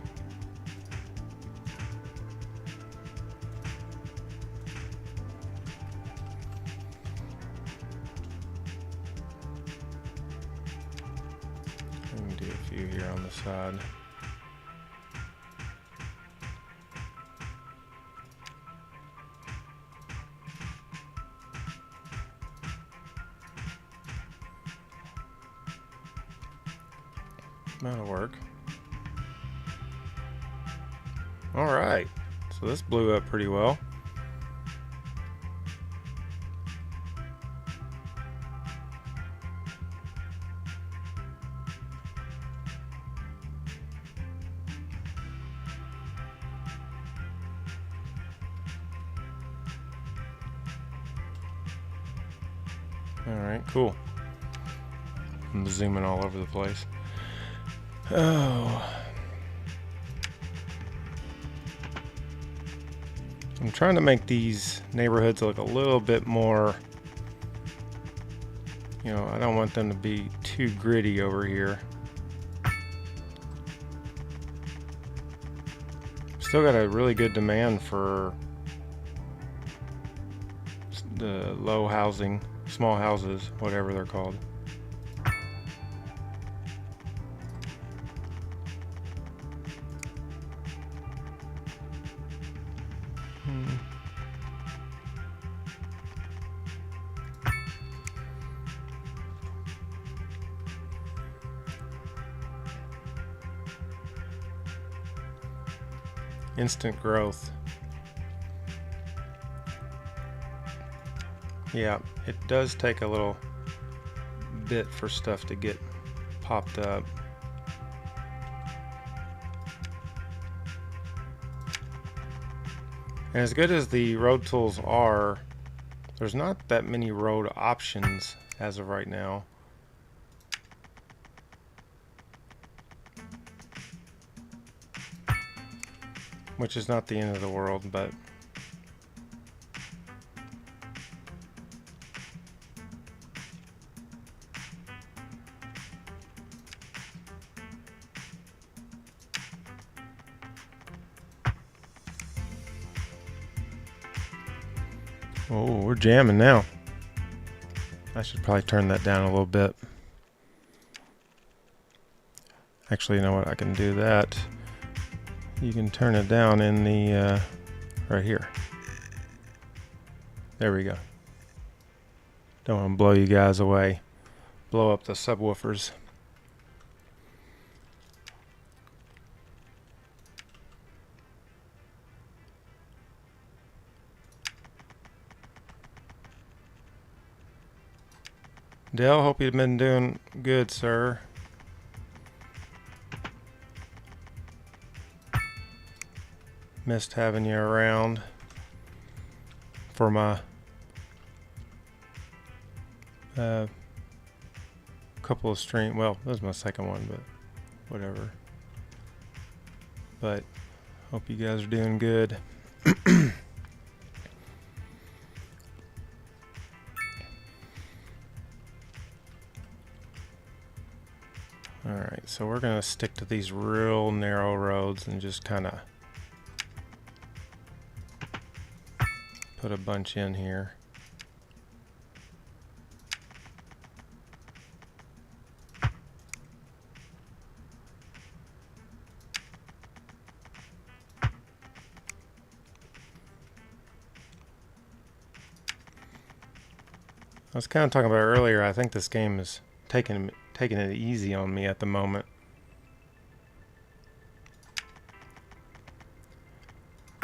I can do a few here on the side. That'll work. Alright, so this blew up pretty well. Alright, cool. I'm zooming all over the place. Oh. I'm trying to make these neighborhoods look a little bit more, you know, I don't want them to be too gritty over here. Still got a really good demand for the low housing, small houses, whatever they're called. Instant growth. Yeah, it does take a little bit for stuff to get popped up. And as good as the road tools are, there's not that many road options as of right now. Which is not the end of the world, but oh, we're jamming now. I should probably turn that down a little bit. Actually, you know what? I can do that. You can turn it down in the right here. There we go. Don't want to blow you guys away. Blow up the subwoofers. Dell, hope you've been doing good, sir. Missed having you around for my couple of stream. Well, that was my second one, but whatever. But hope you guys are doing good. Alright, so we're going to stick to these real narrow roads and just kind of put a bunch in here. I was kind of talking about earlier, I think this game is taking it easy on me at the moment.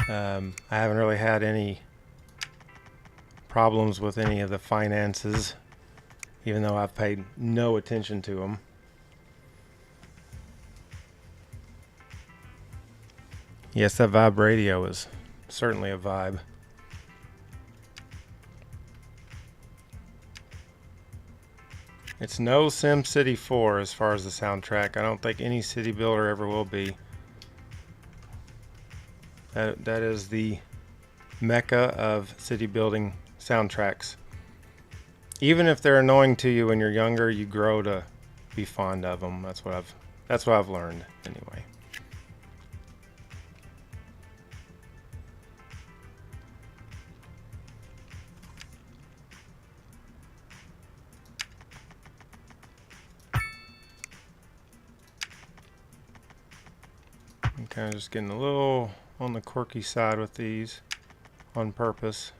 I haven't really had any problems with any of the finances, even though I've paid no attention to them. Yes, that vibe radio is certainly a vibe. It's no SimCity 4 as far as the soundtrack. I don't think any city builder ever will be. That is the mecca of city building soundtracks. Even if they're annoying to you when you're younger, you grow to be fond of them. That's what I've learned anyway. I'm kind of just getting a little on the quirky side with these on purpose.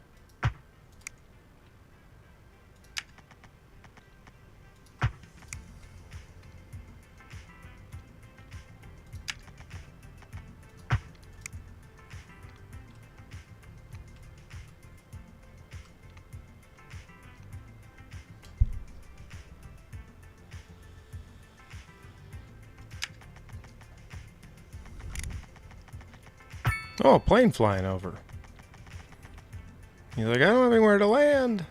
Oh, a plane flying over. He's like, I don't have anywhere to land.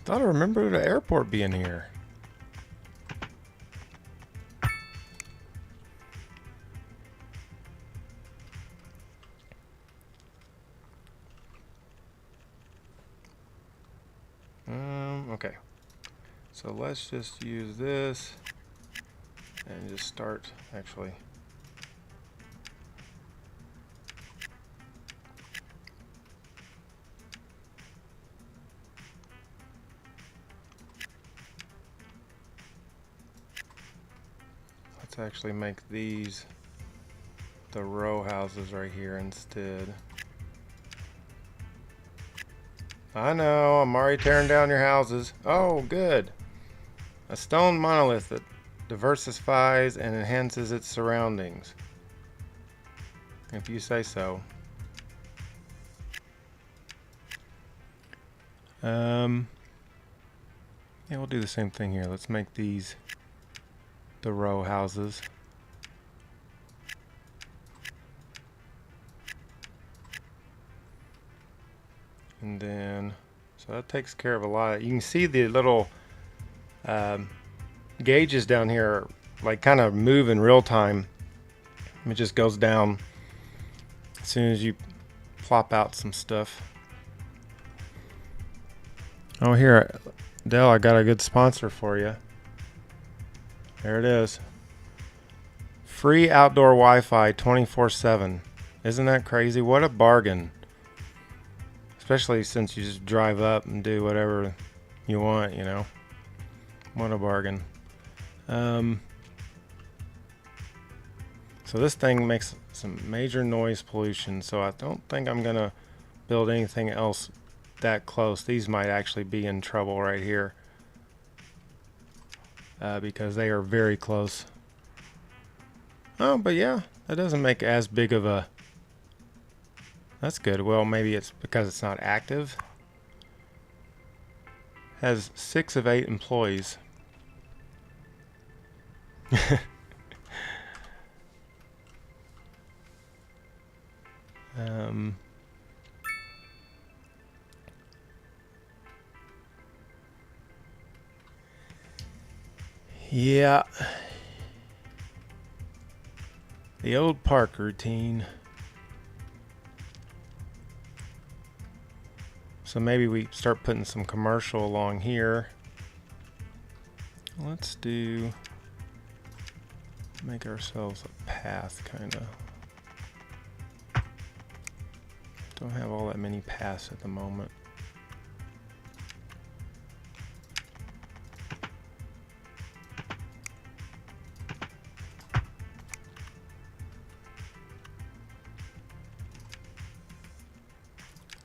Thought I remember the airport being here. Okay. So let's just use this and just start actually. Let's actually make these the row houses right here instead. I know, I'm already tearing down your houses. Oh, good. A stone monolith that diversifies and enhances its surroundings. If you say so. Yeah, we'll do the same thing here. Let's make these the row houses. And then, so that takes care of a lot. You can see the little gauges down here, like kind of move in real time. It just goes down as soon as you plop out some stuff. Oh, here, Dell, I got a good sponsor for you. There it is. Free outdoor Wi-Fi 24/7. Isn't that crazy? What a bargain. Especially since you just drive up and do whatever you want, you know. What a bargain. So this thing makes some major noise pollution, so I don't think I'm gonna build anything else that close. These might actually be in trouble right here. Because they are very close. Oh, but yeah, that doesn't make as big of a... That's good. Well, maybe it's because it's not active. has 6 of 8 employees. Yeah. The old park routine. So maybe we start putting some commercial along here. Let's make ourselves a path, kind of. Don't have all that many paths at the moment.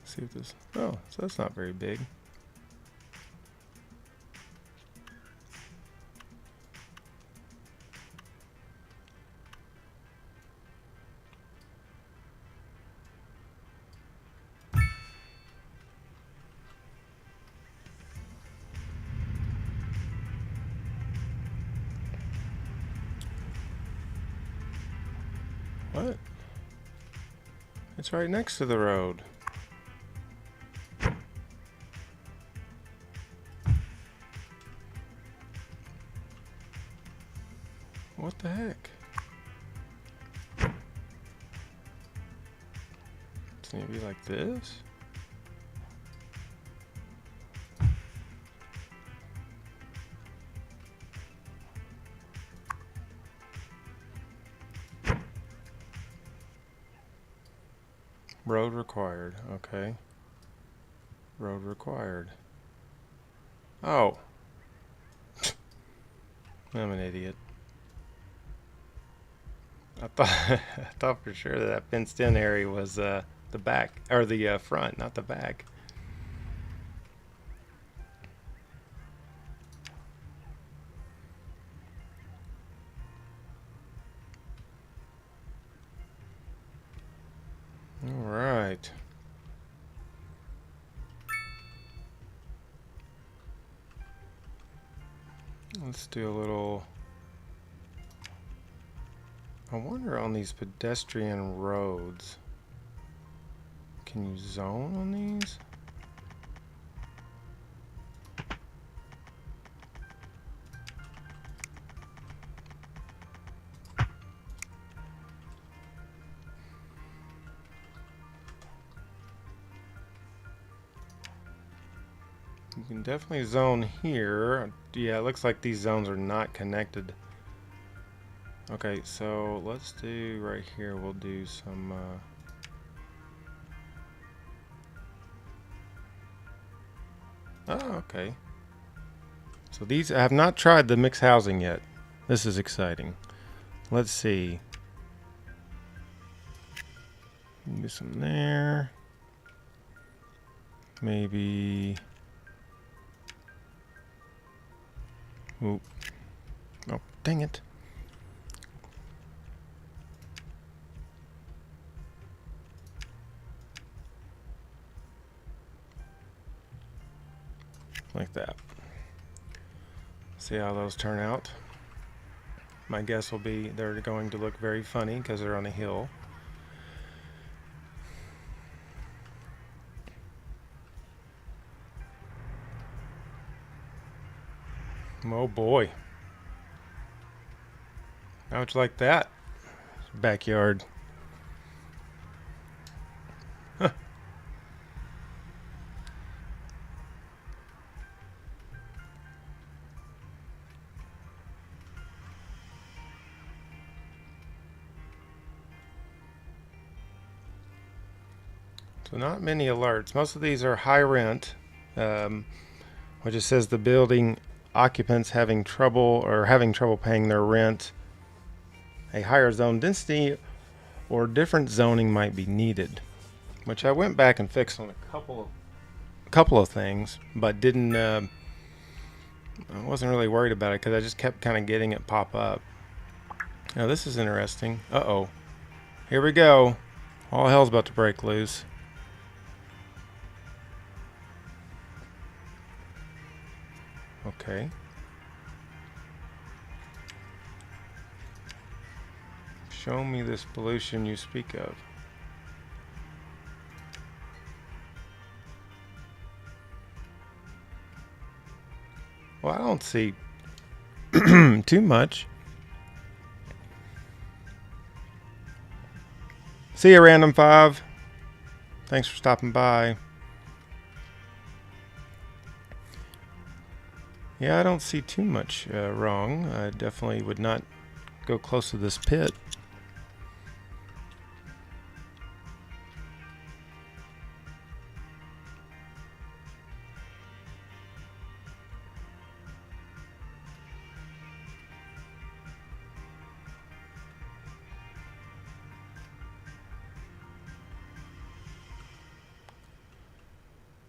See if this. Oh, so that's not very big. What? It's right next to the road. What the heck? It's gonna be like this? Road required. Okay. Road required. Oh. I'm an idiot. I thought for sure that fenced in area was the back or the front, not the back. All right. Let's do a little. I wonder on these pedestrian roads, can you zone on these? You can definitely zone here. Yeah, it looks like these zones are not connected. Okay, so let's do right here, we'll do some oh, okay. So these, I have not tried the mixed housing yet. This is exciting. Let's see. Do some there. Maybe. Oop. Oh, dang it. Like that. See how those turn out. My guess will be they're going to look very funny because they're on a hill. Oh boy. How would you like that? Backyard. Huh. So not many alerts. Most of these are high rent, which it says the building occupants having trouble paying their rent. A higher zone density or different zoning might be needed, which I went back and fixed on a couple of things, but didn't. I wasn't really worried about it because I just kept kind of getting it pop up. Now this is interesting. Uh-oh. Here we go. All hell's about to break loose. Okay. Show me this pollution you speak of. Well, I don't see too much. See you, Random 5. Thanks for stopping by. Yeah, I don't see too much wrong. I definitely would not go close to this pit.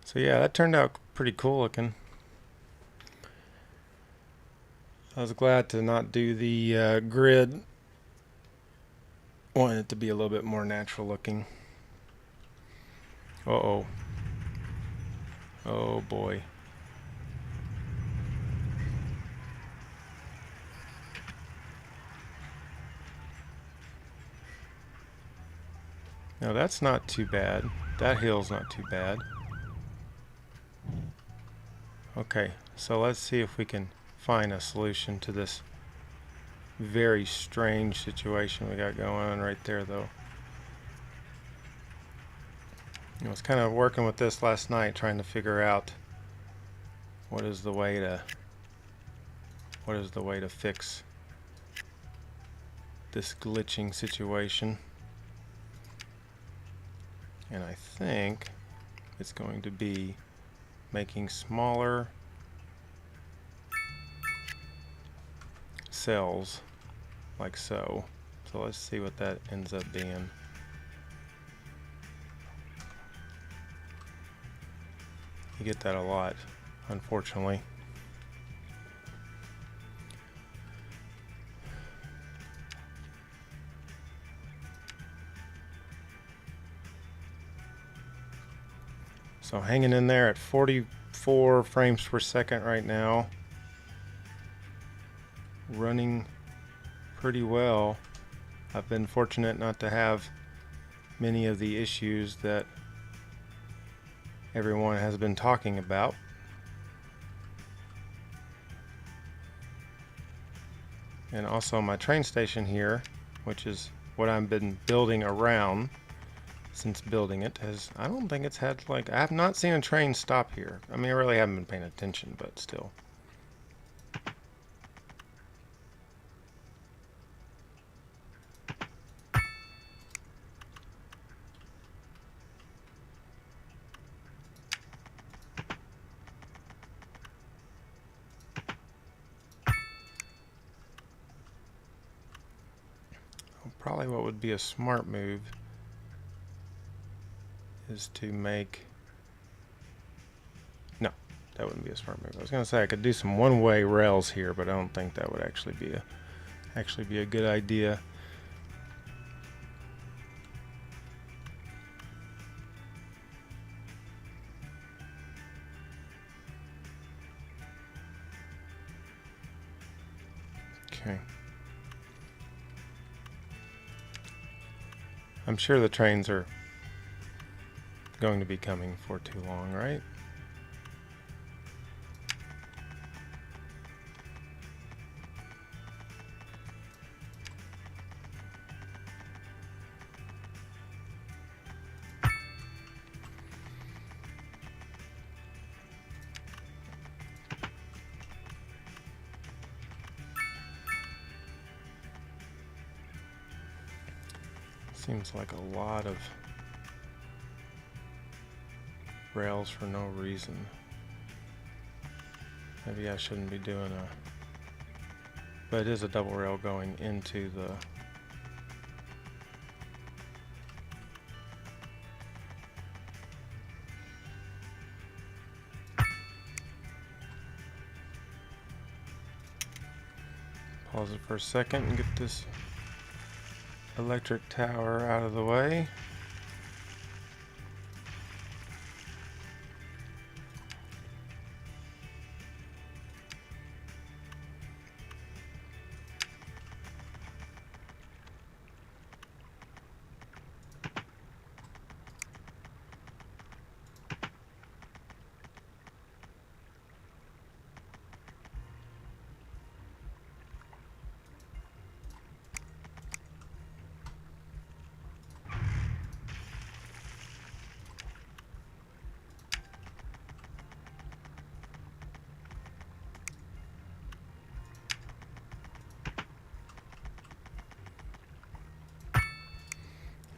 So yeah, that turned out pretty cool looking. I was glad to not do the grid. Wanted it to be a little bit more natural looking. Uh-oh. Oh boy. No, that's not too bad. That hill's not too bad. Okay, so let's see if we can find a solution to this very strange situation we got going on right there, though. I was kind of working with this last night, trying to figure out what is the way to fix this glitching situation. And I think it's going to be making smaller cells like so. So let's see what that ends up being. You get that a lot, unfortunately. So hanging in there at 44 frames per second right now. Running pretty well. I've been fortunate not to have many of the issues that everyone has been talking about. And also my train station here, which is what I've been building around since building it, I don't think it's had, like, I have not seen a train stop here. I mean, I really haven't been paying attention, but still. Probably what would be a smart move is to make... No, that wouldn't be a smart move. I was going to say I could do some one-way rails here, but I don't think that would actually be a good idea. Okay. I'm sure the trains are going to be coming for too long, right? Seems like a lot of rails for no reason. Maybe I shouldn't be doing but it is a double rail going into the... Pause it for a second and get this electric tower out of the way.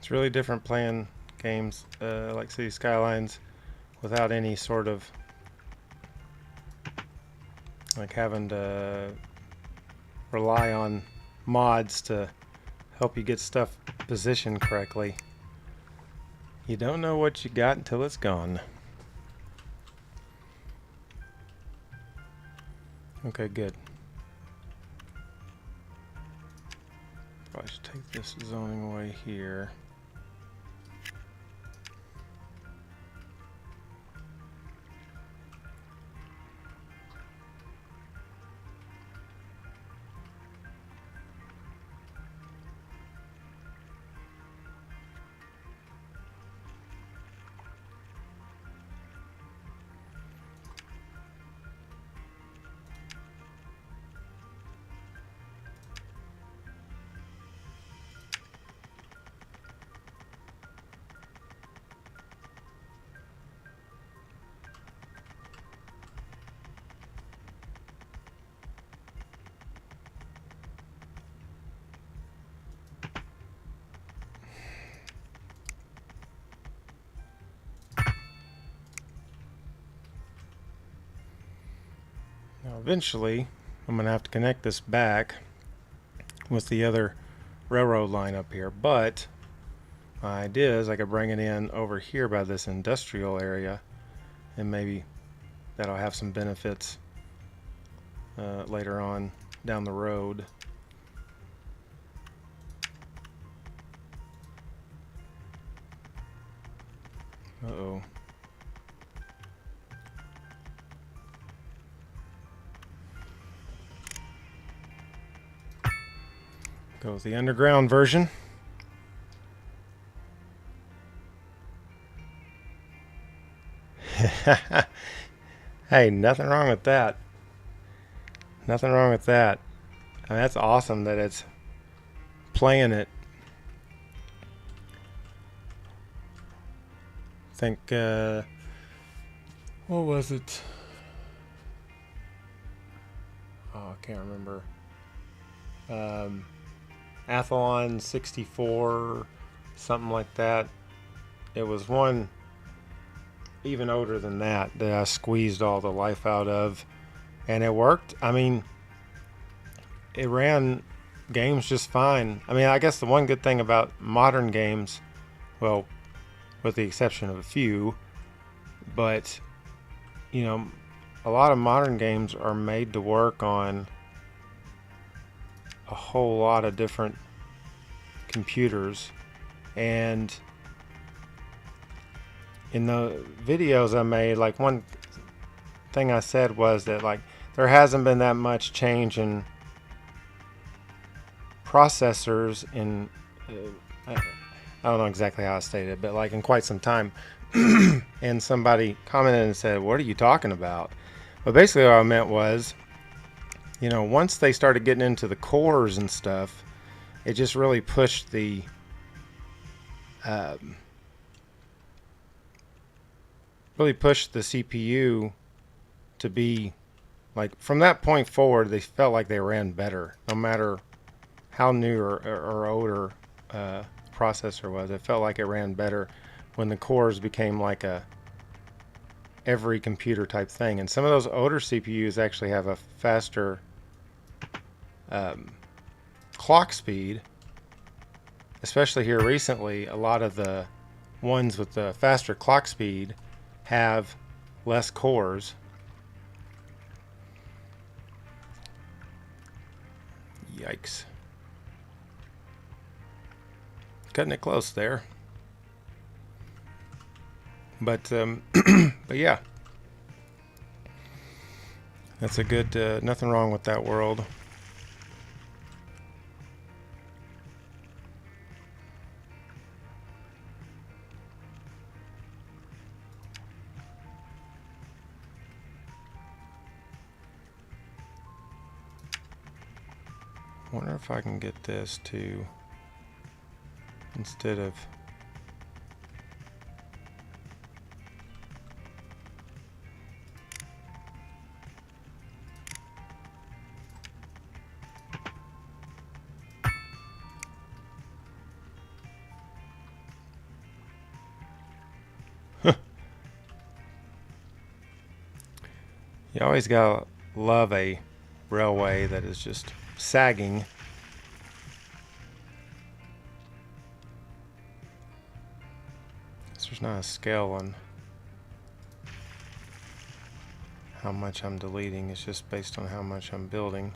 It's really different playing games like City Skylines without any sort of like having to rely on mods to help you get stuff positioned correctly. You don't know what you got until it's gone. Okay, good. Probably should take this zoning away here. Now eventually I'm going to have to connect this back with the other railroad line up here, but my idea is I could bring it in over here by this industrial area, and maybe that'll have some benefits later on down the road. Uh-oh. Go with the underground version. Hey, nothing wrong with that. Nothing wrong with that. I mean, that's awesome that it's playing it. I think, what was it? Oh, I can't remember. Athlon 64, something like that. It was one even older than that I squeezed all the life out of, and it worked. I mean, it ran games just fine. I mean, I guess the one good thing about modern games, well, with the exception of a few, but you know, a lot of modern games are made to work on a whole lot of different computers, and in the videos I made, like, one thing I said was that, like, there hasn't been that much change in processors in I don't know exactly how I stated it, but like in quite some time. And somebody commented and said, what are you talking about? But basically what I meant was, you know, once they started getting into the cores and stuff, it just really pushed the CPU to be, like, from that point forward, they felt like they ran better, no matter how new or older processor was. It felt like it ran better when the cores became like a every computer type thing. And some of those older CPUs actually have a faster clock speed, especially here recently. A lot of the ones with the faster clock speed have less cores. Yikes. Cutting it close there. But but yeah, that's a good, nothing wrong with that world. I wonder if I can get this to, instead of You always gotta love a railway that is just sagging. There's not a scale on how much I'm deleting. It's just based on how much I'm building.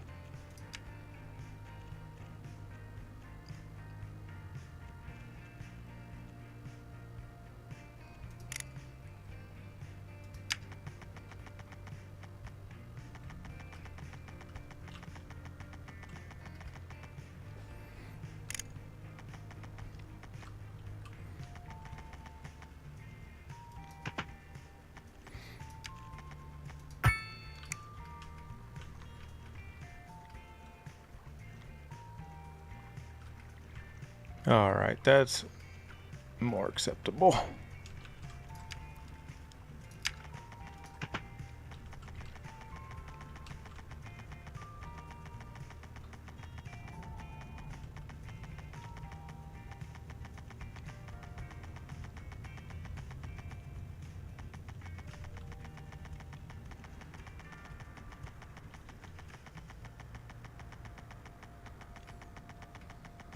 Alright, that's more acceptable.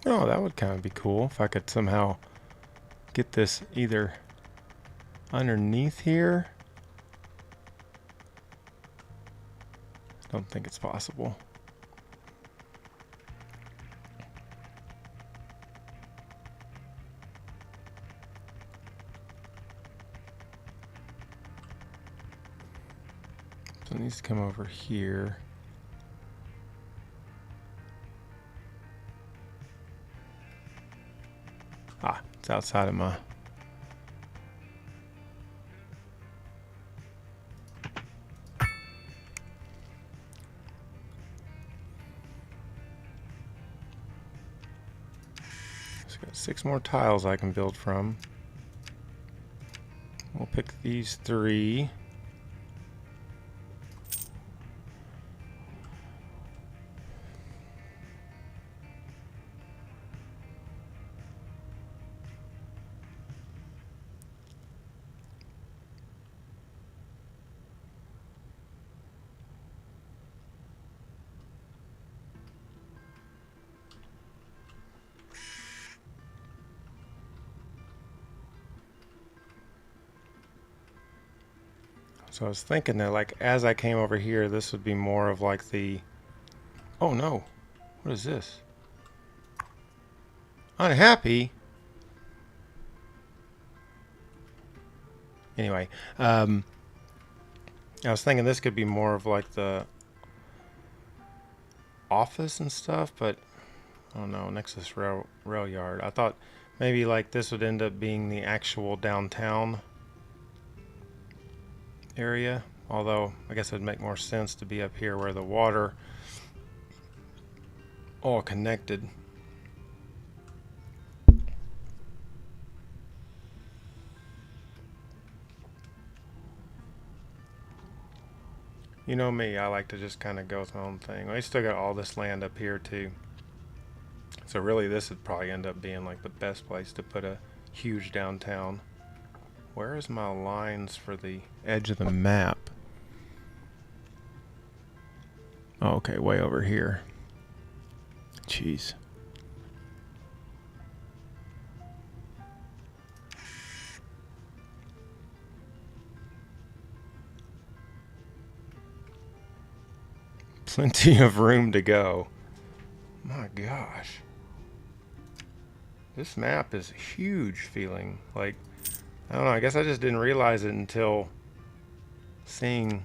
Oh, that would kind of be cool if I could somehow get this either underneath here. Don't think it's possible. So it needs to come over here. Ah, it's outside of my... So got 6 more tiles I can build from. We'll pick these 3. So I was thinking that, like, as I came over here, this would be more of like the... Oh no! What is this? Unhappy? Anyway, I was thinking this could be more of like the office and stuff, but I don't know, next to this rail yard. I thought maybe like this would end up being the actual downtown area, although I guess it'd make more sense to be up here where the water all connected. You know me, I like to just kind of go with my own thing. We still got all this land up here too, so really this would probably end up being like the best place to put a huge downtown. Where is my lines for the edge of the map? Oh, okay, way over here. Jeez. Plenty of room to go. My gosh. This map is huge feeling. Like, I don't know, I guess I just didn't realize it until seeing...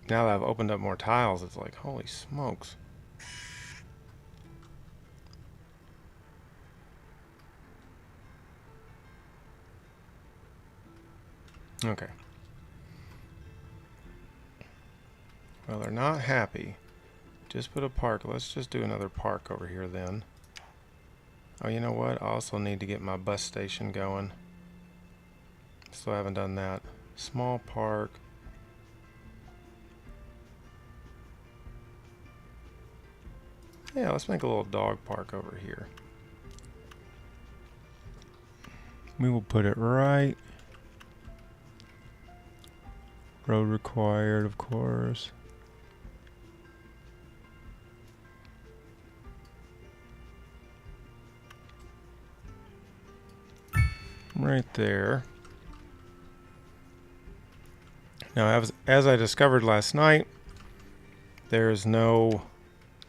Now that I've opened up more tiles, it's like, holy smokes. Okay. Well, they're not happy. Just put a park. Let's just do another park over here then. Oh, you know what? I also need to get my bus station going. Still haven't done that. Small park. Yeah, let's make a little dog park over here. We will put it right Road required, of course. Right there. Now, as I discovered last night, there is no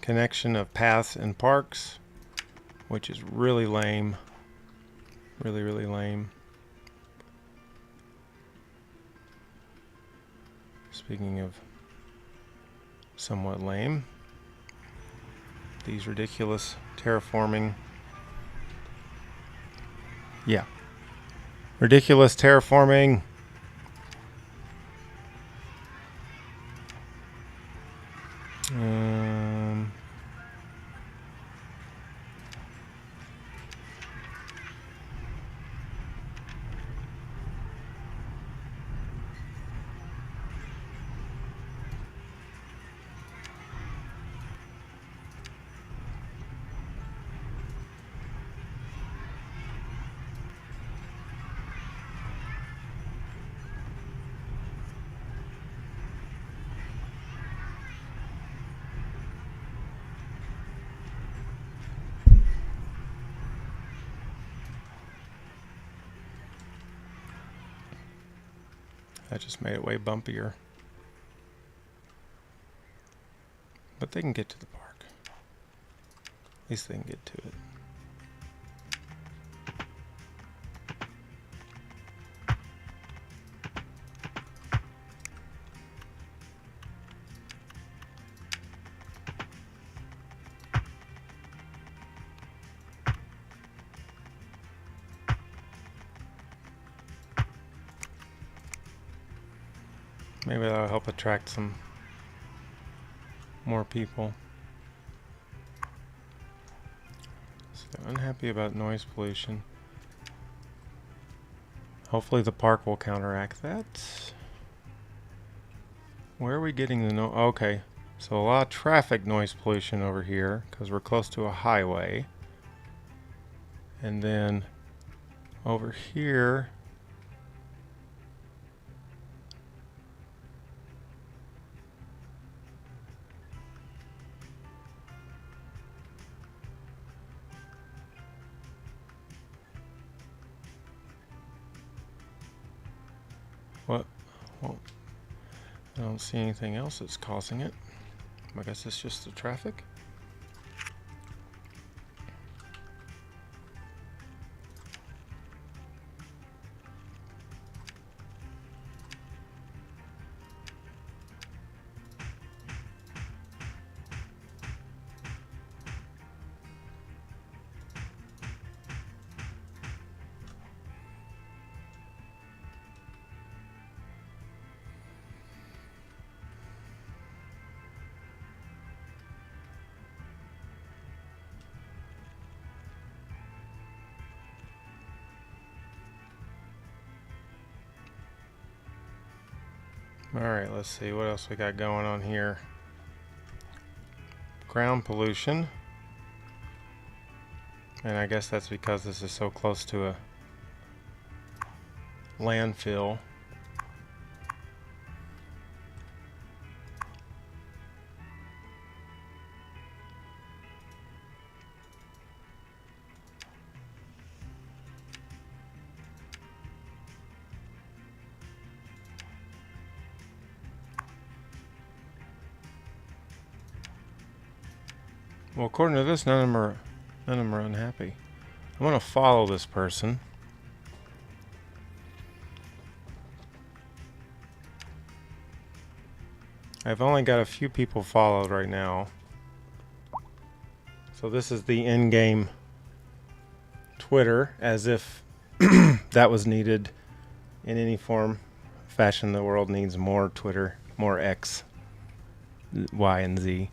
connection of paths and parks, which is really lame. Really, really lame. Speaking of somewhat lame, these ridiculous terraforming. Yeah. Ridiculous terraforming. That just made it way bumpier. But they can get to the park. At least they can get to it. Maybe that'll help attract some more people. So they're unhappy about noise pollution. Hopefully the park will counteract that. Where are we getting the no? Okay, so a lot of traffic noise pollution over here because we're close to a highway. And then over here, what? Well, I don't see anything else that's causing it. I guess it's just the traffic. Alright, let's see what else we got going on here. Ground pollution. And I guess that's because this is so close to a landfill. Well, according to this, none of them are unhappy. I want to follow this person. I've only got a few people followed right now. So this is the in-game Twitter, as if that was needed in any form, fashion. The world needs more Twitter, more X, Y, and Z.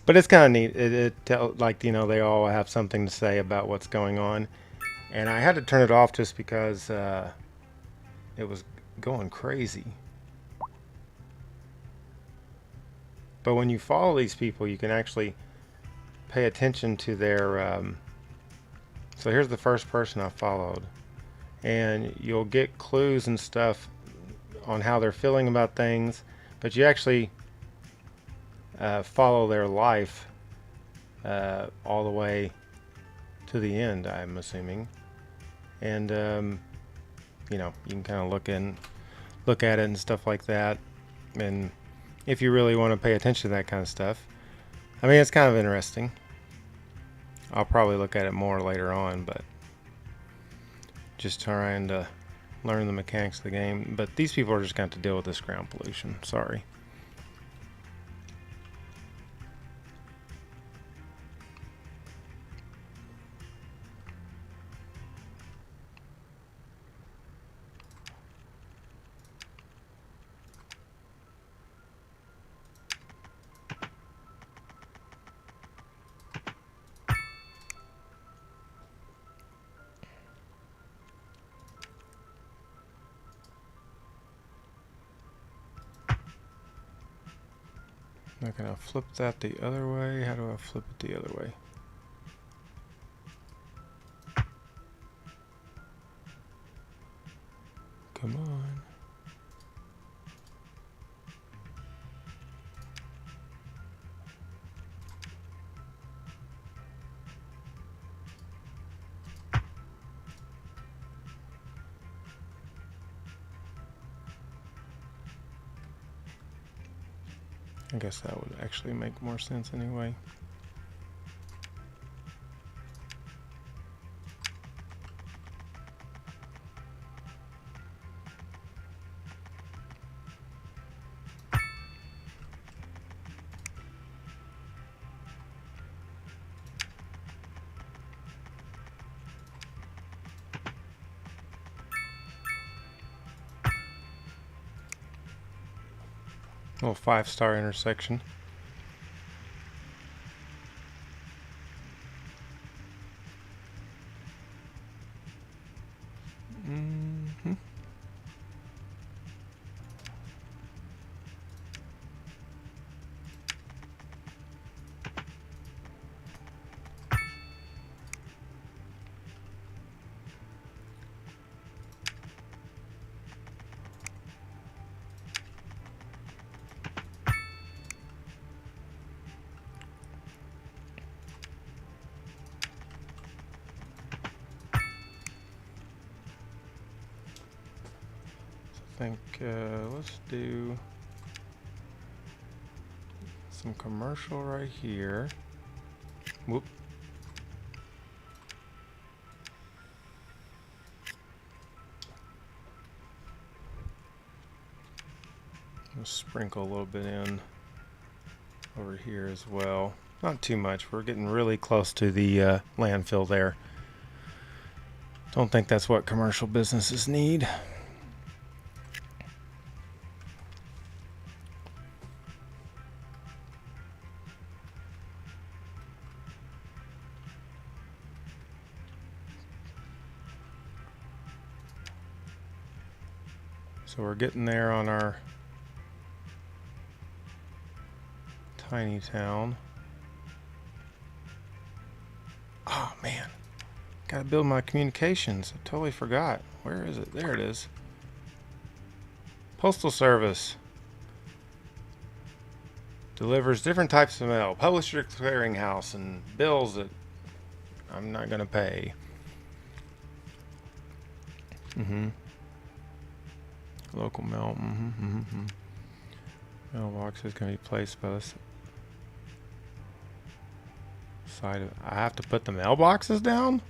But it's kind of neat. Like, you know, they all have something to say about what's going on. And I had to turn it off just because it was going crazy. But when you follow these people, you can actually pay attention to their... so here's the first person I followed. And you'll get clues and stuff on how they're feeling about things, but you actually follow their life all the way to the end, I'm assuming. And you know, you can kind of look at it and stuff like that. And if you really want to pay attention to that kind of stuff, I mean, it's kind of interesting. I'll probably look at it more later on, but just trying to learn the mechanics of the game. But these people are just going to have to deal with this ground pollution. Sorry. Now can I flip that the other way? How do I flip it the other way? Come on. I guess that would actually make more sense anyway. Little 5-star intersection. Mm-hmm. I think let's do some commercial right here. Whoop. We'll sprinkle a little bit in over here as well. Not too much. We're getting really close to the landfill there. Don't think that's what commercial businesses need. So we're getting there on our tiny town. Oh man, gotta build my communications. I totally forgot. Where is it? There it is. Postal Service delivers different types of mail. Publisher clearinghouse and bills that I'm not gonna pay. Local mail. Mailbox is going to be placed by this side of. I have to put the mailboxes down?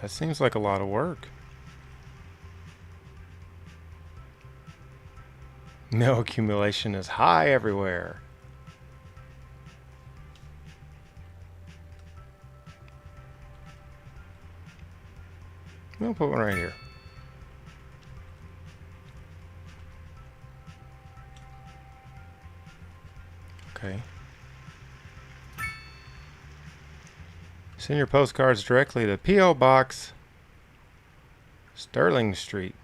That seems like a lot of work. Mail accumulation is high everywhere. We'll put one right here. Okay. Send your postcards directly to P.O. Box, Sterling Street.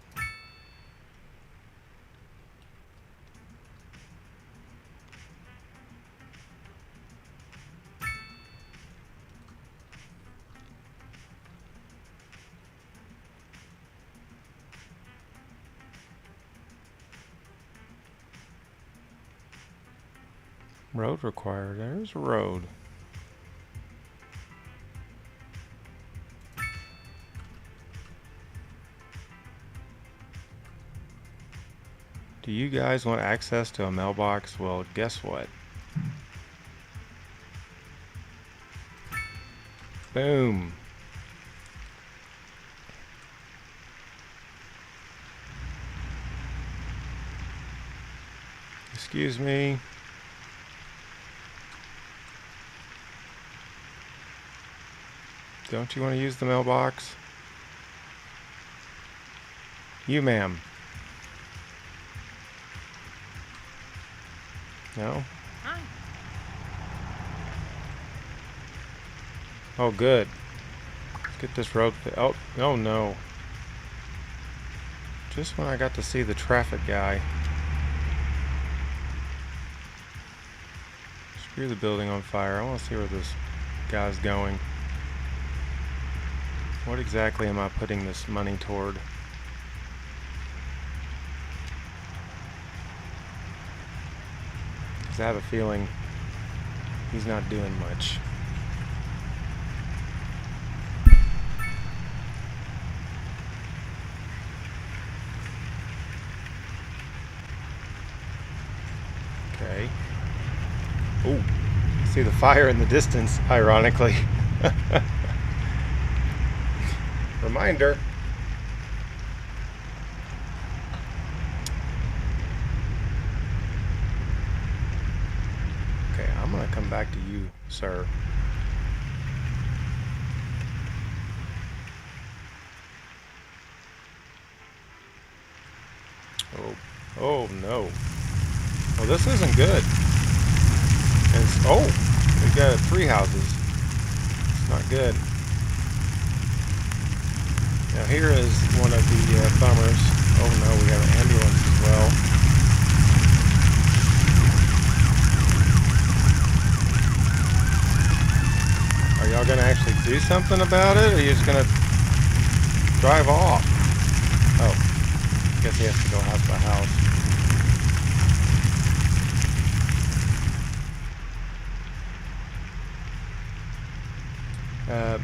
Road required. There's a road. Do you guys want access to a mailbox? Well, guess what? Boom. Excuse me. Don't you want to use the mailbox? You, ma'am. No? Hi. Oh, good. Let's get this road. Oh, oh no. Just when I got to see the traffic guy. Screw the building on fire. I want to see where this guy's going. What exactly am I putting this money toward? Because I have a feeling he's not doing much. Okay. Ooh, see the fire in the distance, ironically. Reminder. Okay, I'm gonna come back to you, sir. Oh, oh no. Well, this isn't good. And it's, oh, we got 3 houses. It's not good. Now here is one of the bummers. Oh no, we got an ambulance as well. Are y'all gonna actually do something about it, or are you just gonna drive off? Oh, I guess he has to go house by house.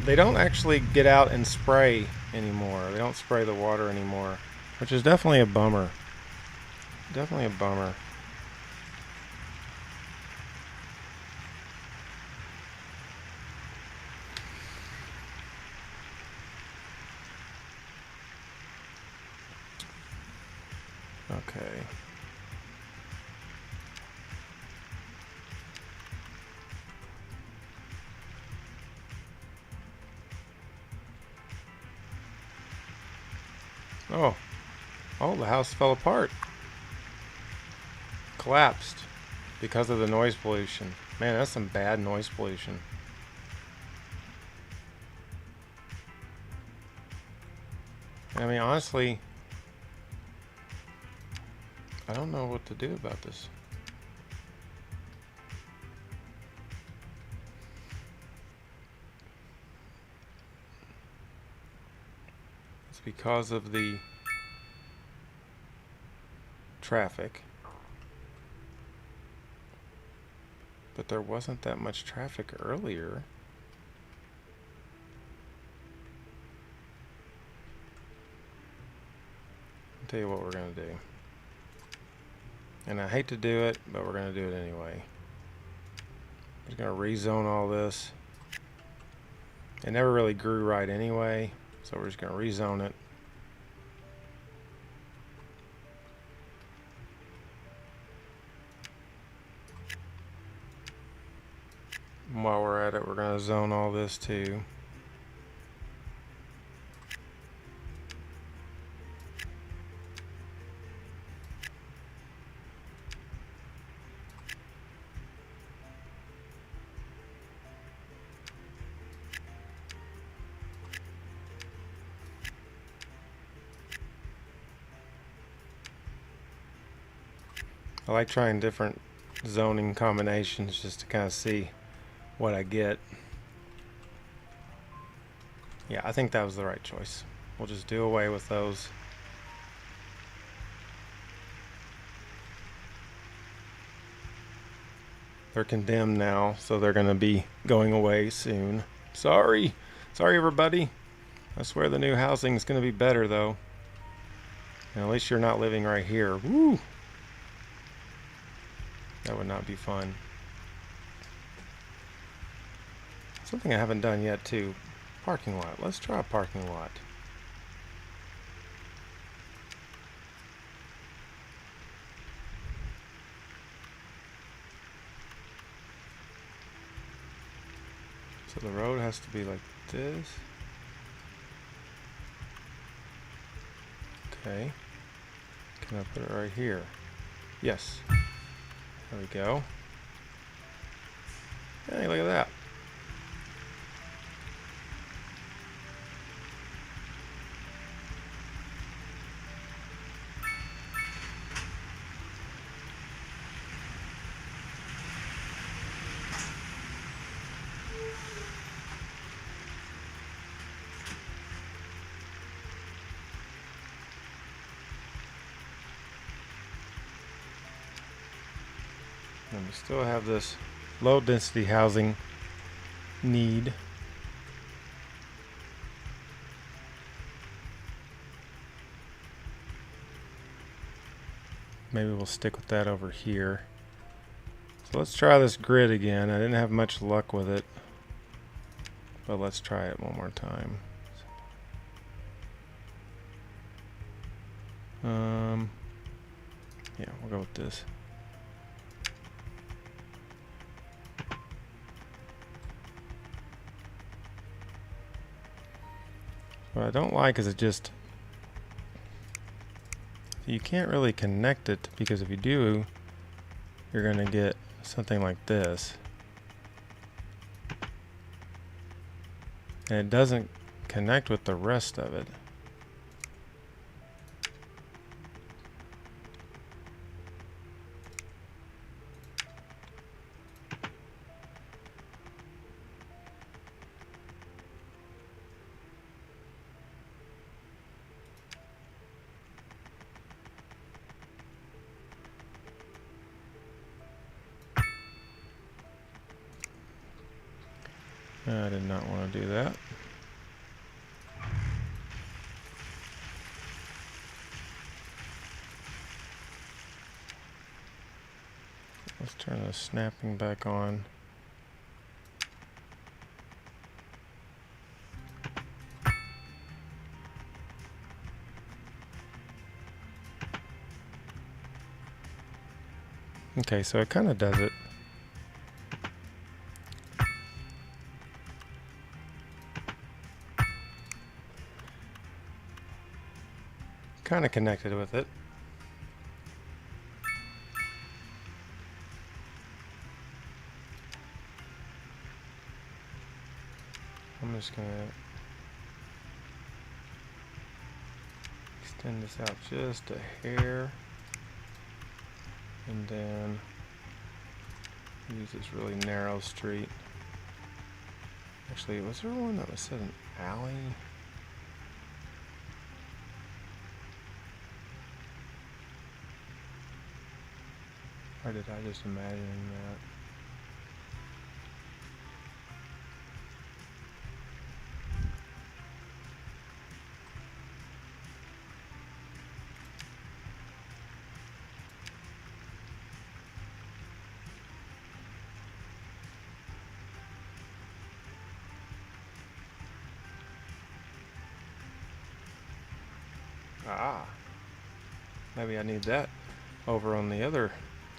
They don't actually get out and spray anymore. They don't spray the water anymore, which is definitely a bummer. Definitely a bummer. Okay. Oh. Oh, the house fell apart. Collapsed because of the noise pollution. Man, that's some bad noise pollution. I mean, honestly, I don't know what to do about this. It's because of the traffic. But there wasn't that much traffic earlier. I'll tell you what we're going to do. And I hate to do it, but we're going to do it anyway. We're just going to rezone all this. It never really grew right anyway, so we're just going to rezone it. And while we're at it, we're going to zone all this too. I like trying different zoning combinations just to kind of see what I get. Yeah, I think that was the right choice. We'll just do away with those. They're condemned now, so they're going to be going away soon. Sorry. Sorry, everybody. I swear the new housing is going to be better, though. And at least you're not living right here. Woo! That would not be fun. Something I haven't done yet, too. Parking lot. Let's try a parking lot. So the road has to be like this. Okay. Can I put it right here? Yes. There we go. Hey, look at that. And we still have this low density housing need. Maybe we'll stick with that over here. So let's try this grid again. I didn't have much luck with it, but let's try it one more time. Yeah, we'll go with this. What I don't like is it just, you can't really connect it, because if you do, you're going to get something like this. And it doesn't connect with the rest of it. I did not want to do that. Let's turn the snapping back on. Okay, so it kind of does it. Kind of connected with it. I'm just gonna extend this out just a hair, and then use this really narrow street. Actually, was there one that was said an alley? Or did I just imagine that? Ah, maybe I need that over on the other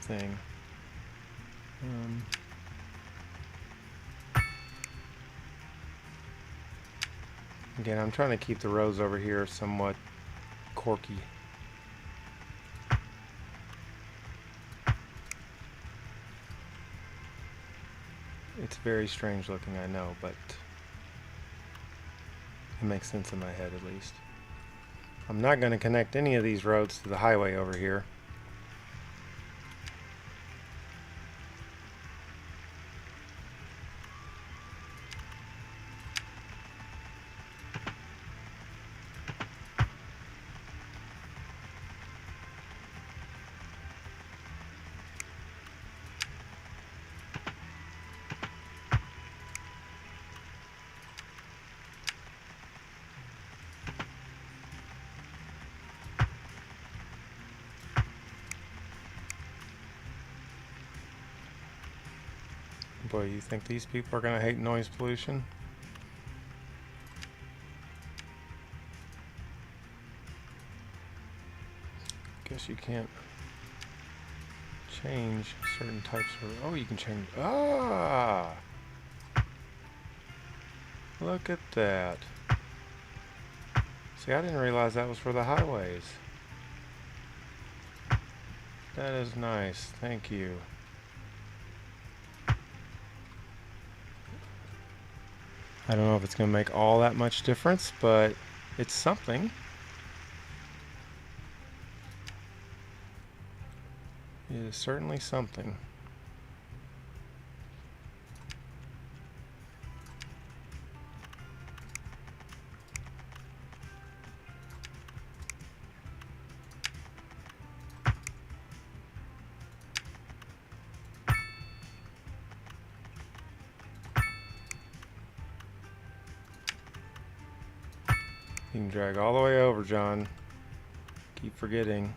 thing. Again, I'm trying to keep the rows over here somewhat quirky. It's very strange looking, I know, but it makes sense in my head at least. I'm not going to connect any of these roads to the highway over here. Boy, you think these people are gonna hate noise pollution? Guess you can't change certain types of... Oh, you can change... Ah! Look at that. See, I didn't realize that was for the highways. That is nice. Thank you. I don't know if it's going to make all that much difference, but it's something. It is certainly something. You can drag all the way over, John. Keep forgetting.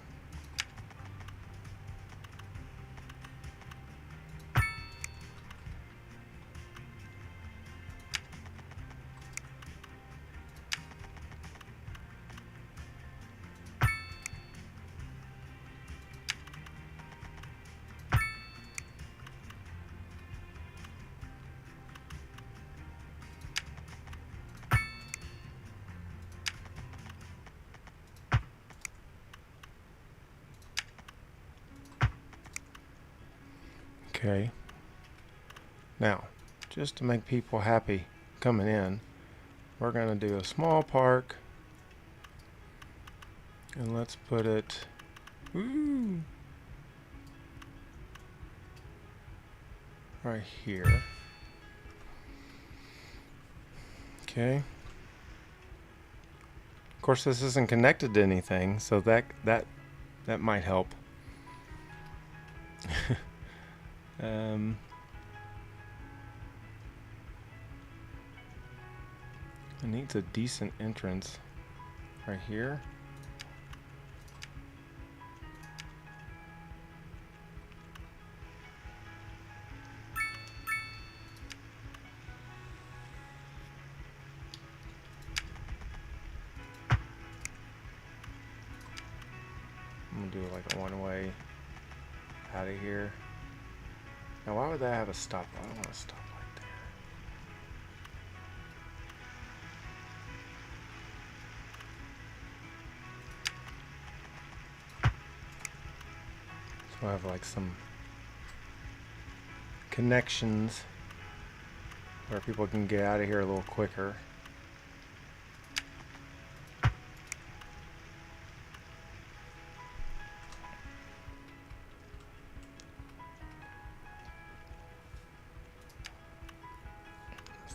Okay. Now, just to make people happy coming in, we're going to do a small park. And let's put it... Ooh, right here. Okay. Of course, this isn't connected to anything, so that might help. It needs a decent entrance right here. I'm gonna do like a one-way out of here. Now, why would that have a stop? I don't want to stop right there. So I have like some connections where people can get out of here a little quicker.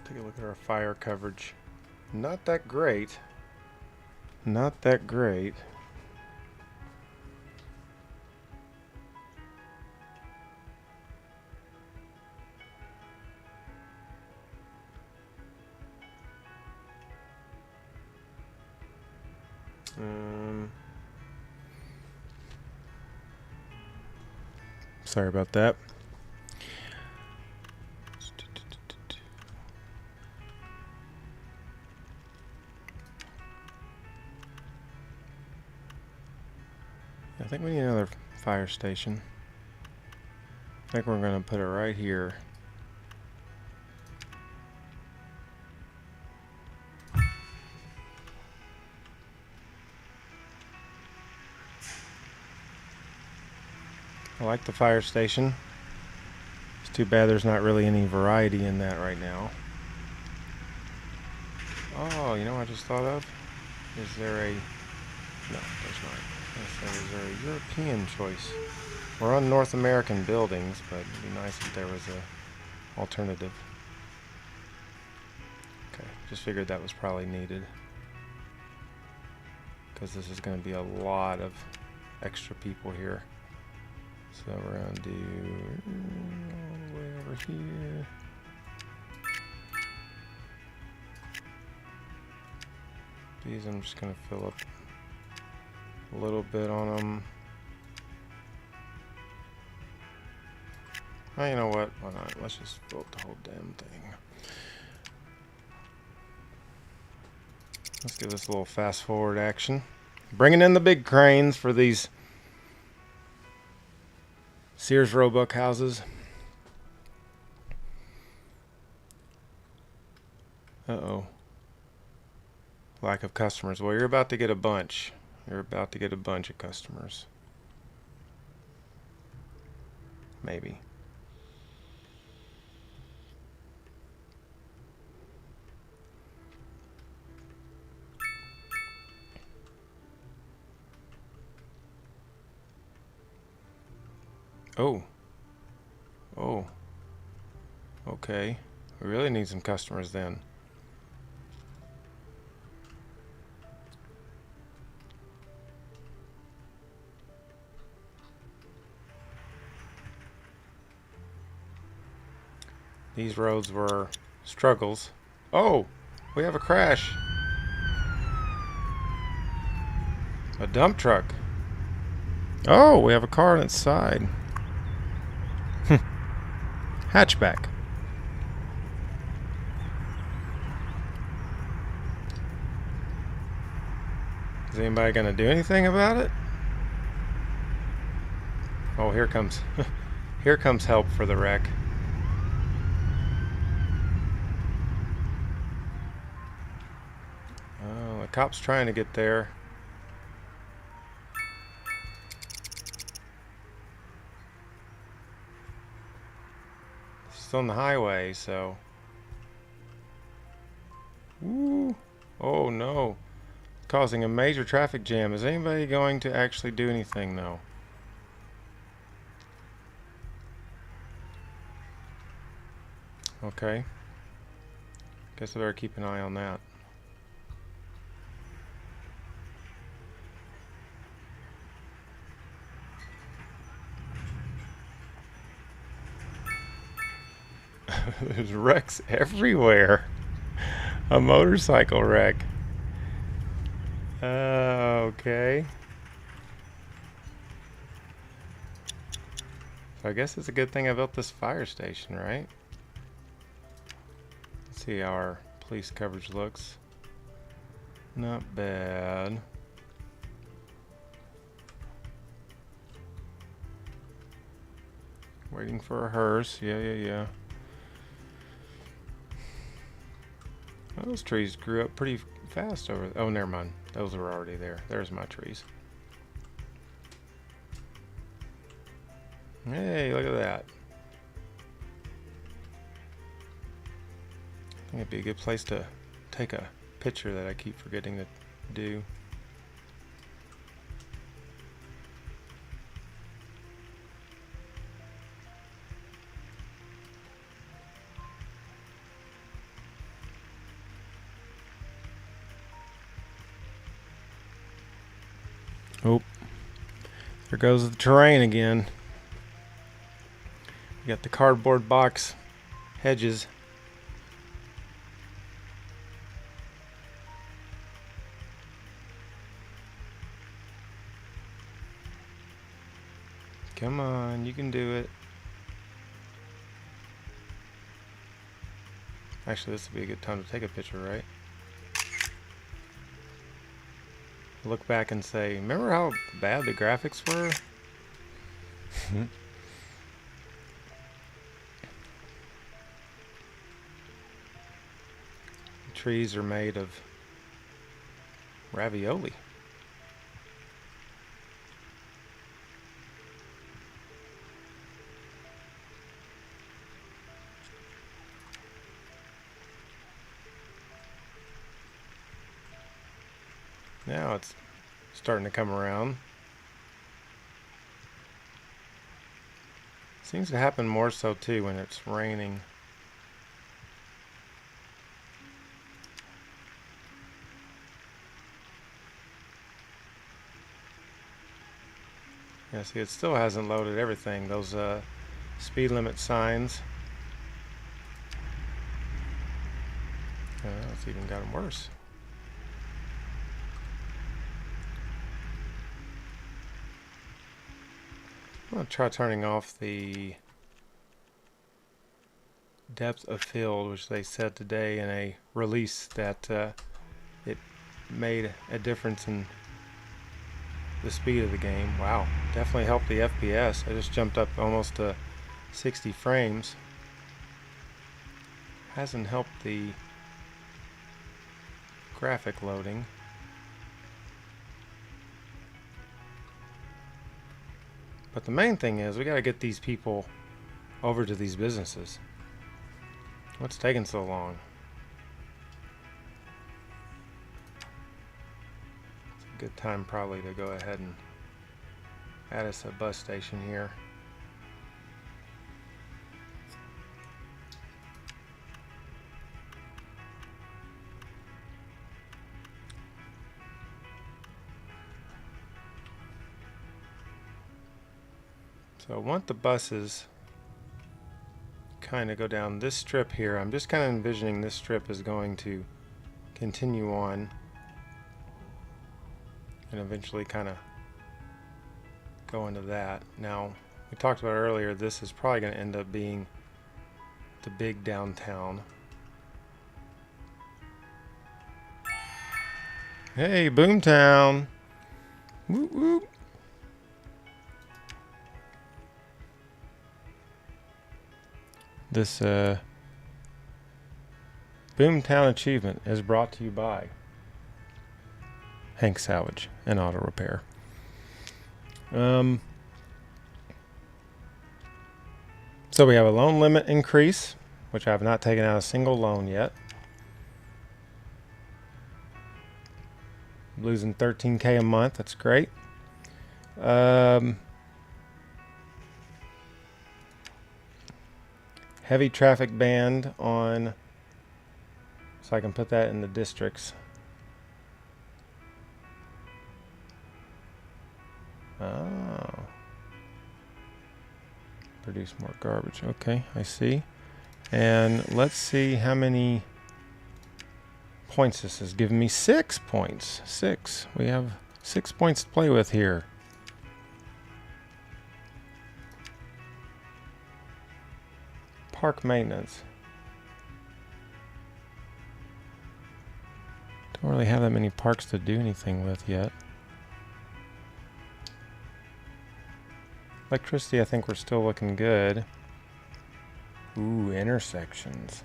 Take a look at our fire coverage. Not that great. Not that great. Sorry about that. I think we need another fire station. I think we're going to put it right here. I like the fire station. It's too bad there's not really any variety in that right now. Oh, you know what I just thought of? Is there a... No, there's not. Is there a European choice? We're on North American buildings, but it'd be nice if there was a alternative. Okay, just figured that was probably needed. Because this is going to be a lot of extra people here. So we're going to do all the way over here. These I'm just going to fill up a little bit on them. Oh, you know what? Why not? Let's just vote the whole damn thing. Let's give this a little fast forward action. Bringing in the big cranes for these Sears Roebuck houses. Uh-oh. Lack of customers. Well, you're about to get a bunch. You're about to get a bunch of customers. Maybe. Oh. Oh. Okay. We really need some customers then. These roads were struggles. Oh! We have a crash. A dump truck. Oh, we have a car on its side. Hatchback. Is anybody gonna do anything about it? Oh, here comes here comes help for the wreck. Oh, the cop's trying to get there. It's on the highway, so. Woo! Oh no. Causing a major traffic jam. Is anybody going to actually do anything though? Okay. Guess I better keep an eye on that. There's wrecks everywhere. A motorcycle wreck. Okay. So I guess it's a good thing I built this fire station, right? Let's see how our police coverage looks. Not bad. Waiting for a hearse. Yeah. Those trees grew up pretty fast over. Oh, never mind. Those were already there. There's my trees. Hey, look at that. I think it'd be a good place to take a picture that I keep forgetting to do. Oh, there goes the terrain again. We got the cardboard box hedges. Come on, you can do it. Actually, this would be a good time to take a picture, right? Look back and say, remember how bad the graphics were? The trees are made of ravioli. Now it's starting to come around. Seems to happen more so too when it's raining. Yeah, see, it still hasn't loaded everything. Those speed limit signs. It's even gotten worse. I'm going to try turning off the depth of field, which they said today in a release that it made a difference in the speed of the game. Wow, definitely helped the FPS. I just jumped up almost to 60 frames. Hasn't helped the graphic loading. But the main thing is we got to get these people over to these businesses. What's taking so long? It's a good time probably to go ahead and add us a bus station here. So I want the buses kind of go down this strip here. I'm just kind of envisioning this strip is going to continue on and eventually kind of go into that. Now, we talked about earlier, this is probably going to end up being the big downtown. Hey, Boomtown! Whoop whoop! This Boomtown achievement is brought to you by Hank Salvage and Auto Repair. So we have a loan limit increase, which I have not taken out a single loan yet. Losing $13K a month, that's great. Heavy traffic band on, so I can put that in the districts. Oh. Produce more garbage. Okay, I see. And let's see how many points this is giving me. 6 points. 6. We have 6 points to play with here. Park maintenance. Don't really have that many parks to do anything with yet. Electricity, I think we're still looking good. Ooh, intersections.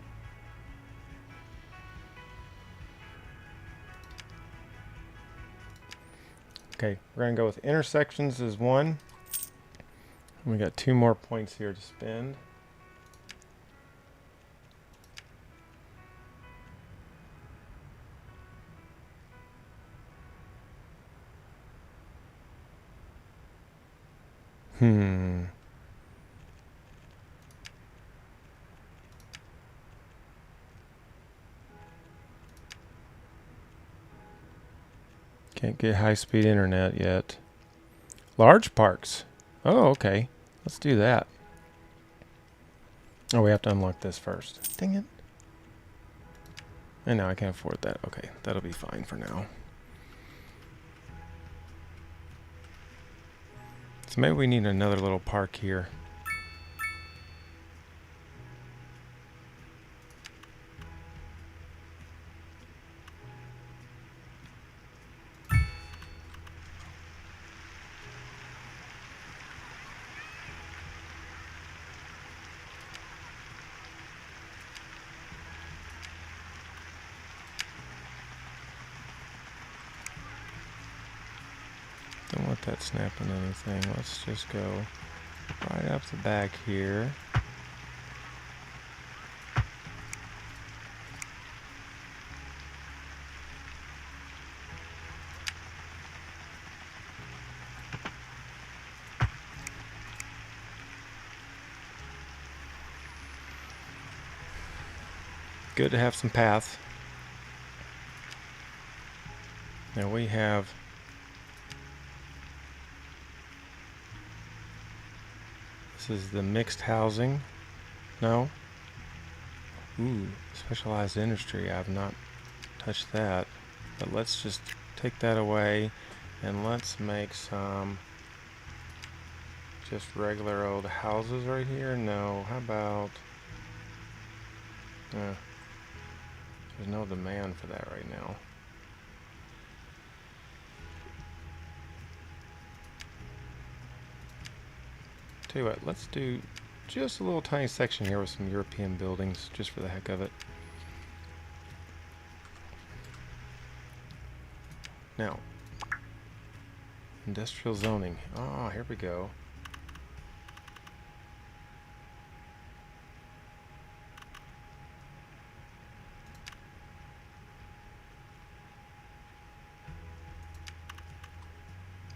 Okay, we're gonna go with intersections as 1. We got 2 more points here to spend. Can't get high-speed internet yet. Large parks. Oh, okay. Let's do that. Oh, we have to unlock this first. Dang it. And now I can't afford that. Okay, that'll be fine for now. So maybe we need another little park here. Don't want that snapping anything. Let's just go right up the back here. Good to have some paths. Now we have this is the mixed housing. No? Ooh, specialized industry. I have not touched that. But let's just take that away and let's make some just regular old houses right here. No, how about There's no demand for that right now. Tell you what, let's do just a little tiny section here with some European buildings, just for the heck of it. Now, industrial zoning. Ah, here we go.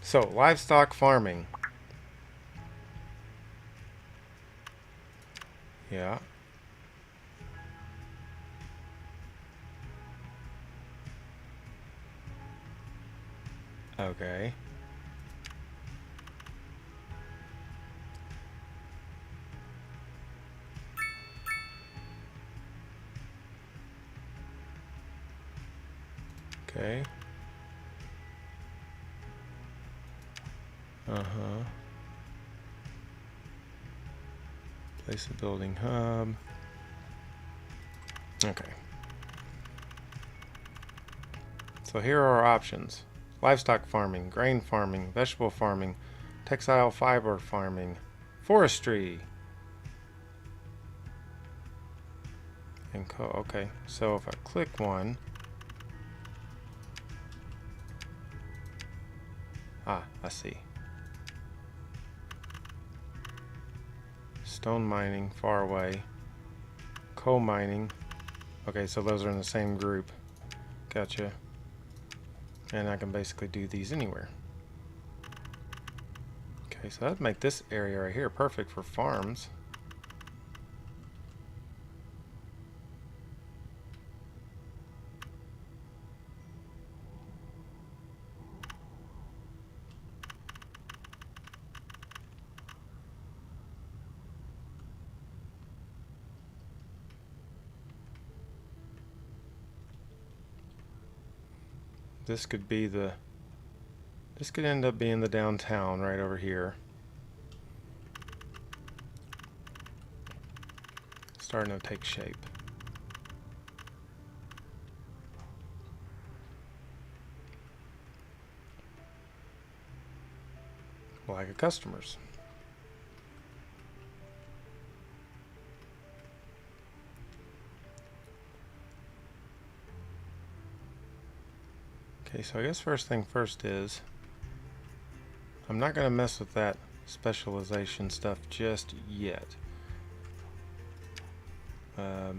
So, livestock farming. Yeah. Okay. Okay. Uh-huh. Place a building hub. Okay. So here are our options. Livestock farming, grain farming, vegetable farming, textile fiber farming, forestry. And okay, so if I click one, I see. Stone mining, far away. Coal mining. Okay, so those are in the same group. Gotcha. And I can basically do these anywhere. Okay, so that'd make this area right here perfect for farms. This could be the, this could end up being the downtown right over here. Starting to take shape. Like a customers. Okay, so I guess first thing first is I'm not going to mess with that specialization stuff just yet. I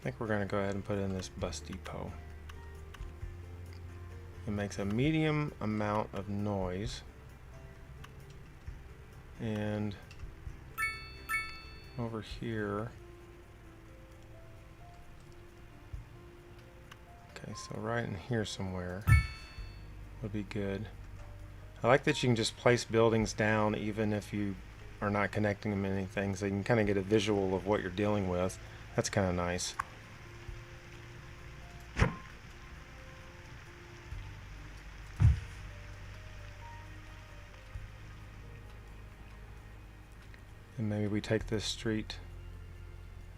think we're going to go ahead and put in this bus depot. It makes a medium amount of noise. And over here, okay, so right in here somewhere would be good. I like that you can just place buildings down even if you are not connecting them to anything, so you can kind of get a visual of what you're dealing with. That's kind of nice. And maybe we take this street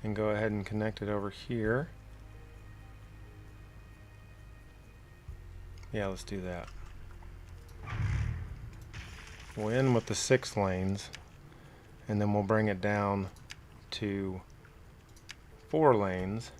and go ahead and connect it over here. Yeah, let's do that. We'll end with the 6 lanes, and then we'll bring it down to 4 lanes.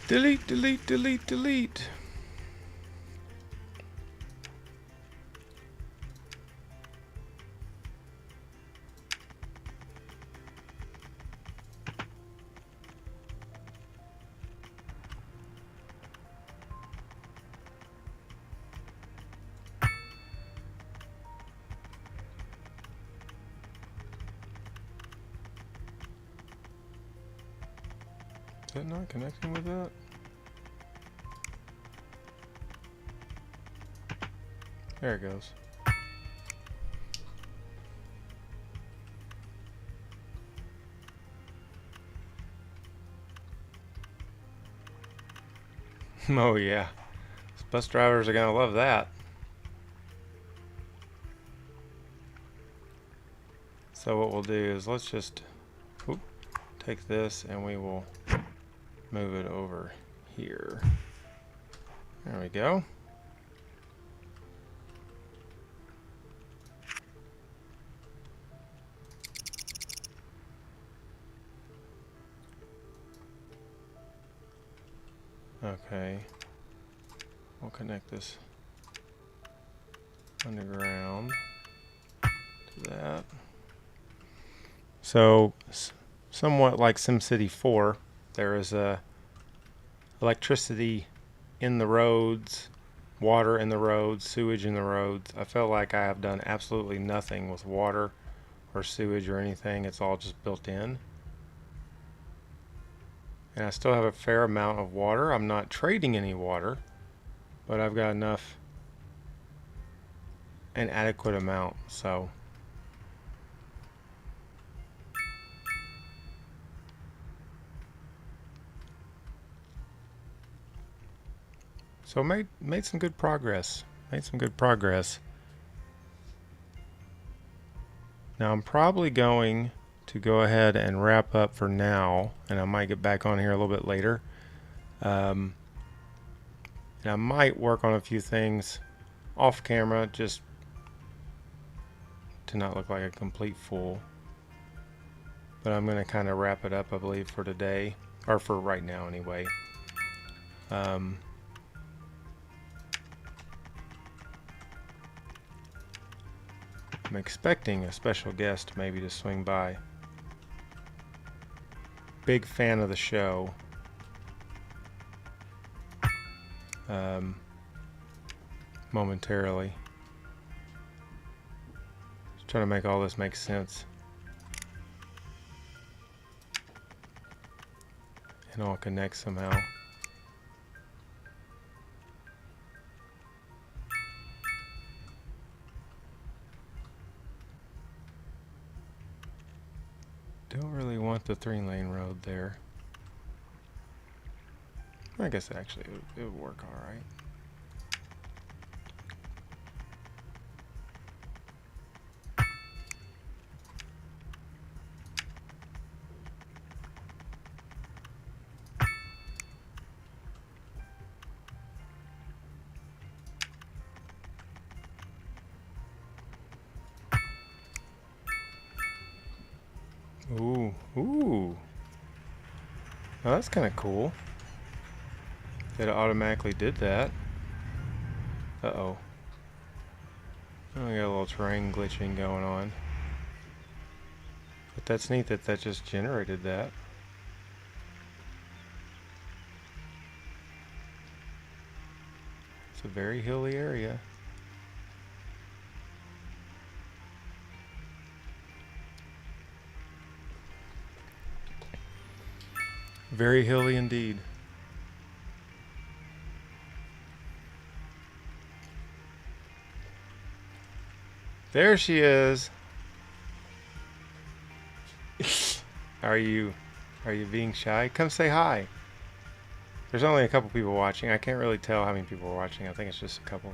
Delete, delete, delete, delete. Is that not connecting with that? There it goes. Oh yeah. Those bus drivers are gonna love that. So what we'll do is let's just take this and we will move it over here. There we go. Okay. We'll connect this underground to that. So, somewhat like SimCity 4, there is electricity in the roads, water in the roads, sewage in the roads. I feel like I have done absolutely nothing with water or sewage or anything. It's all just built in. And I still have a fair amount of water. I'm not trading any water, but I've got enough, an adequate amount, so. So made some good progress. Made some good progress. Now I'm probably going to go ahead and wrap up for now, and I might get back on here a little bit later. And I might work on a few things off camera just to not look like a complete fool. But I'm going to kind of wrap it up, I believe, for today, or for right now anyway. I'm expecting a special guest maybe to swing by. Big fan of the show. Momentarily. Just trying to make all this make sense. And all connect somehow. Don't really want the 3-lane road there. I guess actually it would work all right. Ooh. Now that's kind of cool. That it automatically did that. Uh-oh. Oh, we got a little terrain glitching going on. But that's neat that that just generated that. It's a very hilly area. Very hilly indeed. There she is. Are you being shy? Come say hi. There's only a couple people watching. I can't really tell how many people are watching. I think it's just a couple.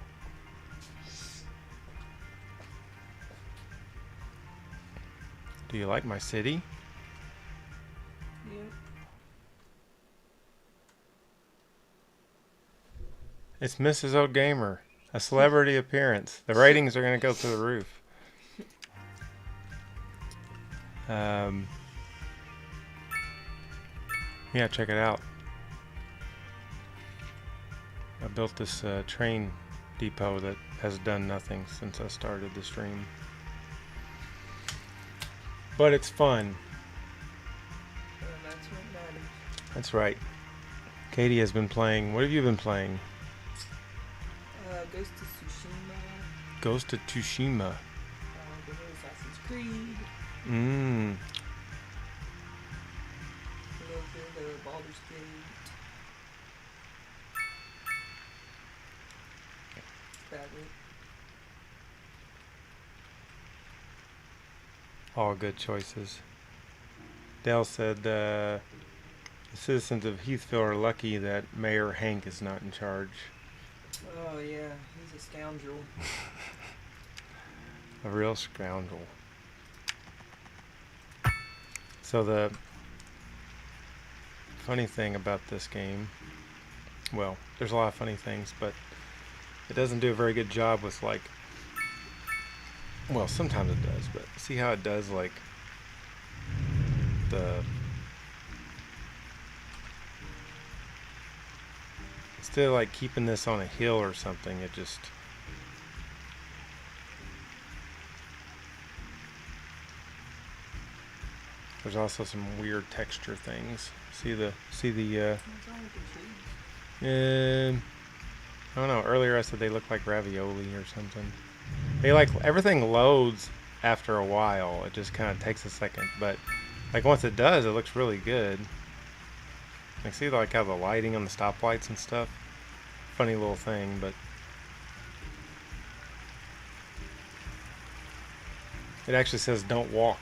Do you like my city? Yeah. It's Mrs. O'Gamer, a celebrity appearance. The ratings are going to go through the roof. Yeah, check it out. I built this train depot that has done nothing since I started the stream. But it's fun. That's what matters. That's right. Katie has been playing. What have you been playing? Ghost of Tsushima. Ghost of Tsushima. The new Assassin's Creed. Mmm. A little bit of Baldur's All good choices. Dale said the citizens of Heathville are lucky that Mayor Hank is not in charge. Oh yeah, he's a scoundrel. A real scoundrel. So the funny thing about this game, well, there's a lot of funny things, but it doesn't do a very good job with like, well, sometimes it does, but see how it does like the, instead of like keeping this on a hill or something, it just, there's also some weird texture things. See the What's wrong with the trees? I don't know, earlier I said they look like ravioli or something. They like, everything loads after a while. It just kind of takes a second, but like once it does, it looks really good. Like see like how the lighting on the stoplights and stuff. Funny little thing, but it actually says don't walk.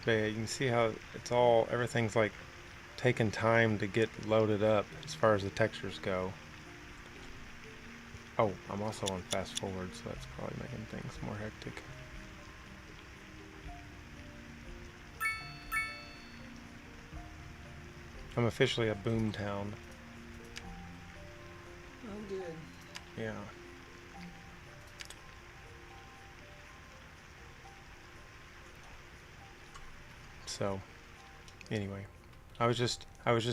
But yeah, you can see how it's all, everything's like taking time to get loaded up as far as the textures go. Oh, I'm also on fast forward, so that's probably making things more hectic. I'm officially a boom town. Oh good. Yeah. So, anyway, I was just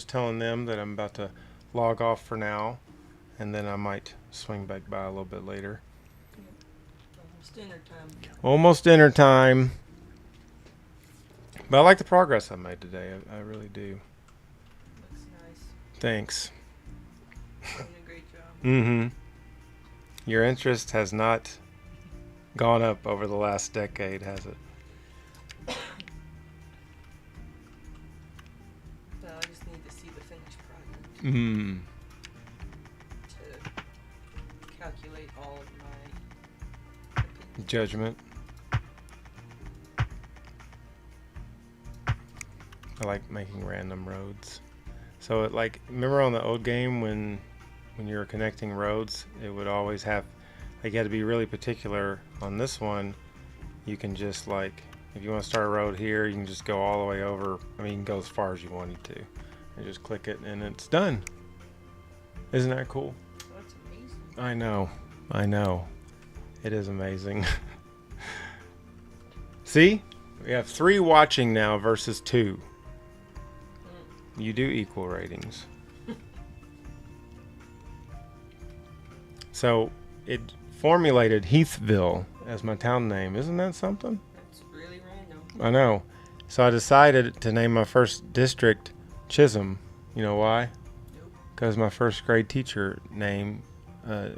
telling them that I'm about to log off for now, and then I might swing back by a little bit later. Almost dinner time. Almost dinner time. But I like the progress I made today. I really do. Looks nice. Thanks. Doing a great job. Mm-hmm. Your interest has not gone up over the last decade, has it? Well, I just need to see the finished product Mm. to calculate all of my opinions. Judgment. I like making random roads. So it like, remember on the old game when you were connecting roads, it would always have, like you had to be really particular. On this one, you can just like, if you want to start a road here, you can just go all the way over. I mean, you can go as far as you wanted to. And just click it and it's done. Isn't that cool? That's amazing. I know. It is amazing. See? We have 3 watching now versus 2. You do equal ratings. So it formulated Heathville as my town name. Isn't that something? That's really random. I know. So I decided to name my first district Chisholm. You know why? Nope. Because my first grade teacher name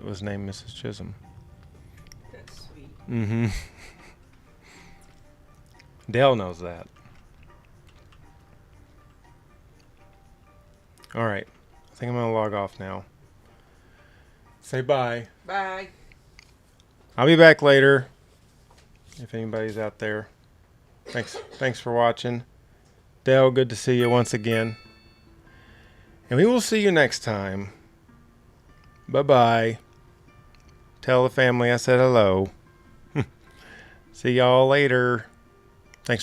was named Mrs. Chisholm. That's sweet. Mm-hmm. Dale knows that. All right. I think I'm going to log off now. Say bye. Bye. I'll be back later if anybody's out there. Thanks for watching. Dale, good to see you once again. And we will see you next time. Bye-bye. Tell the family I said hello. See y'all later. Thanks for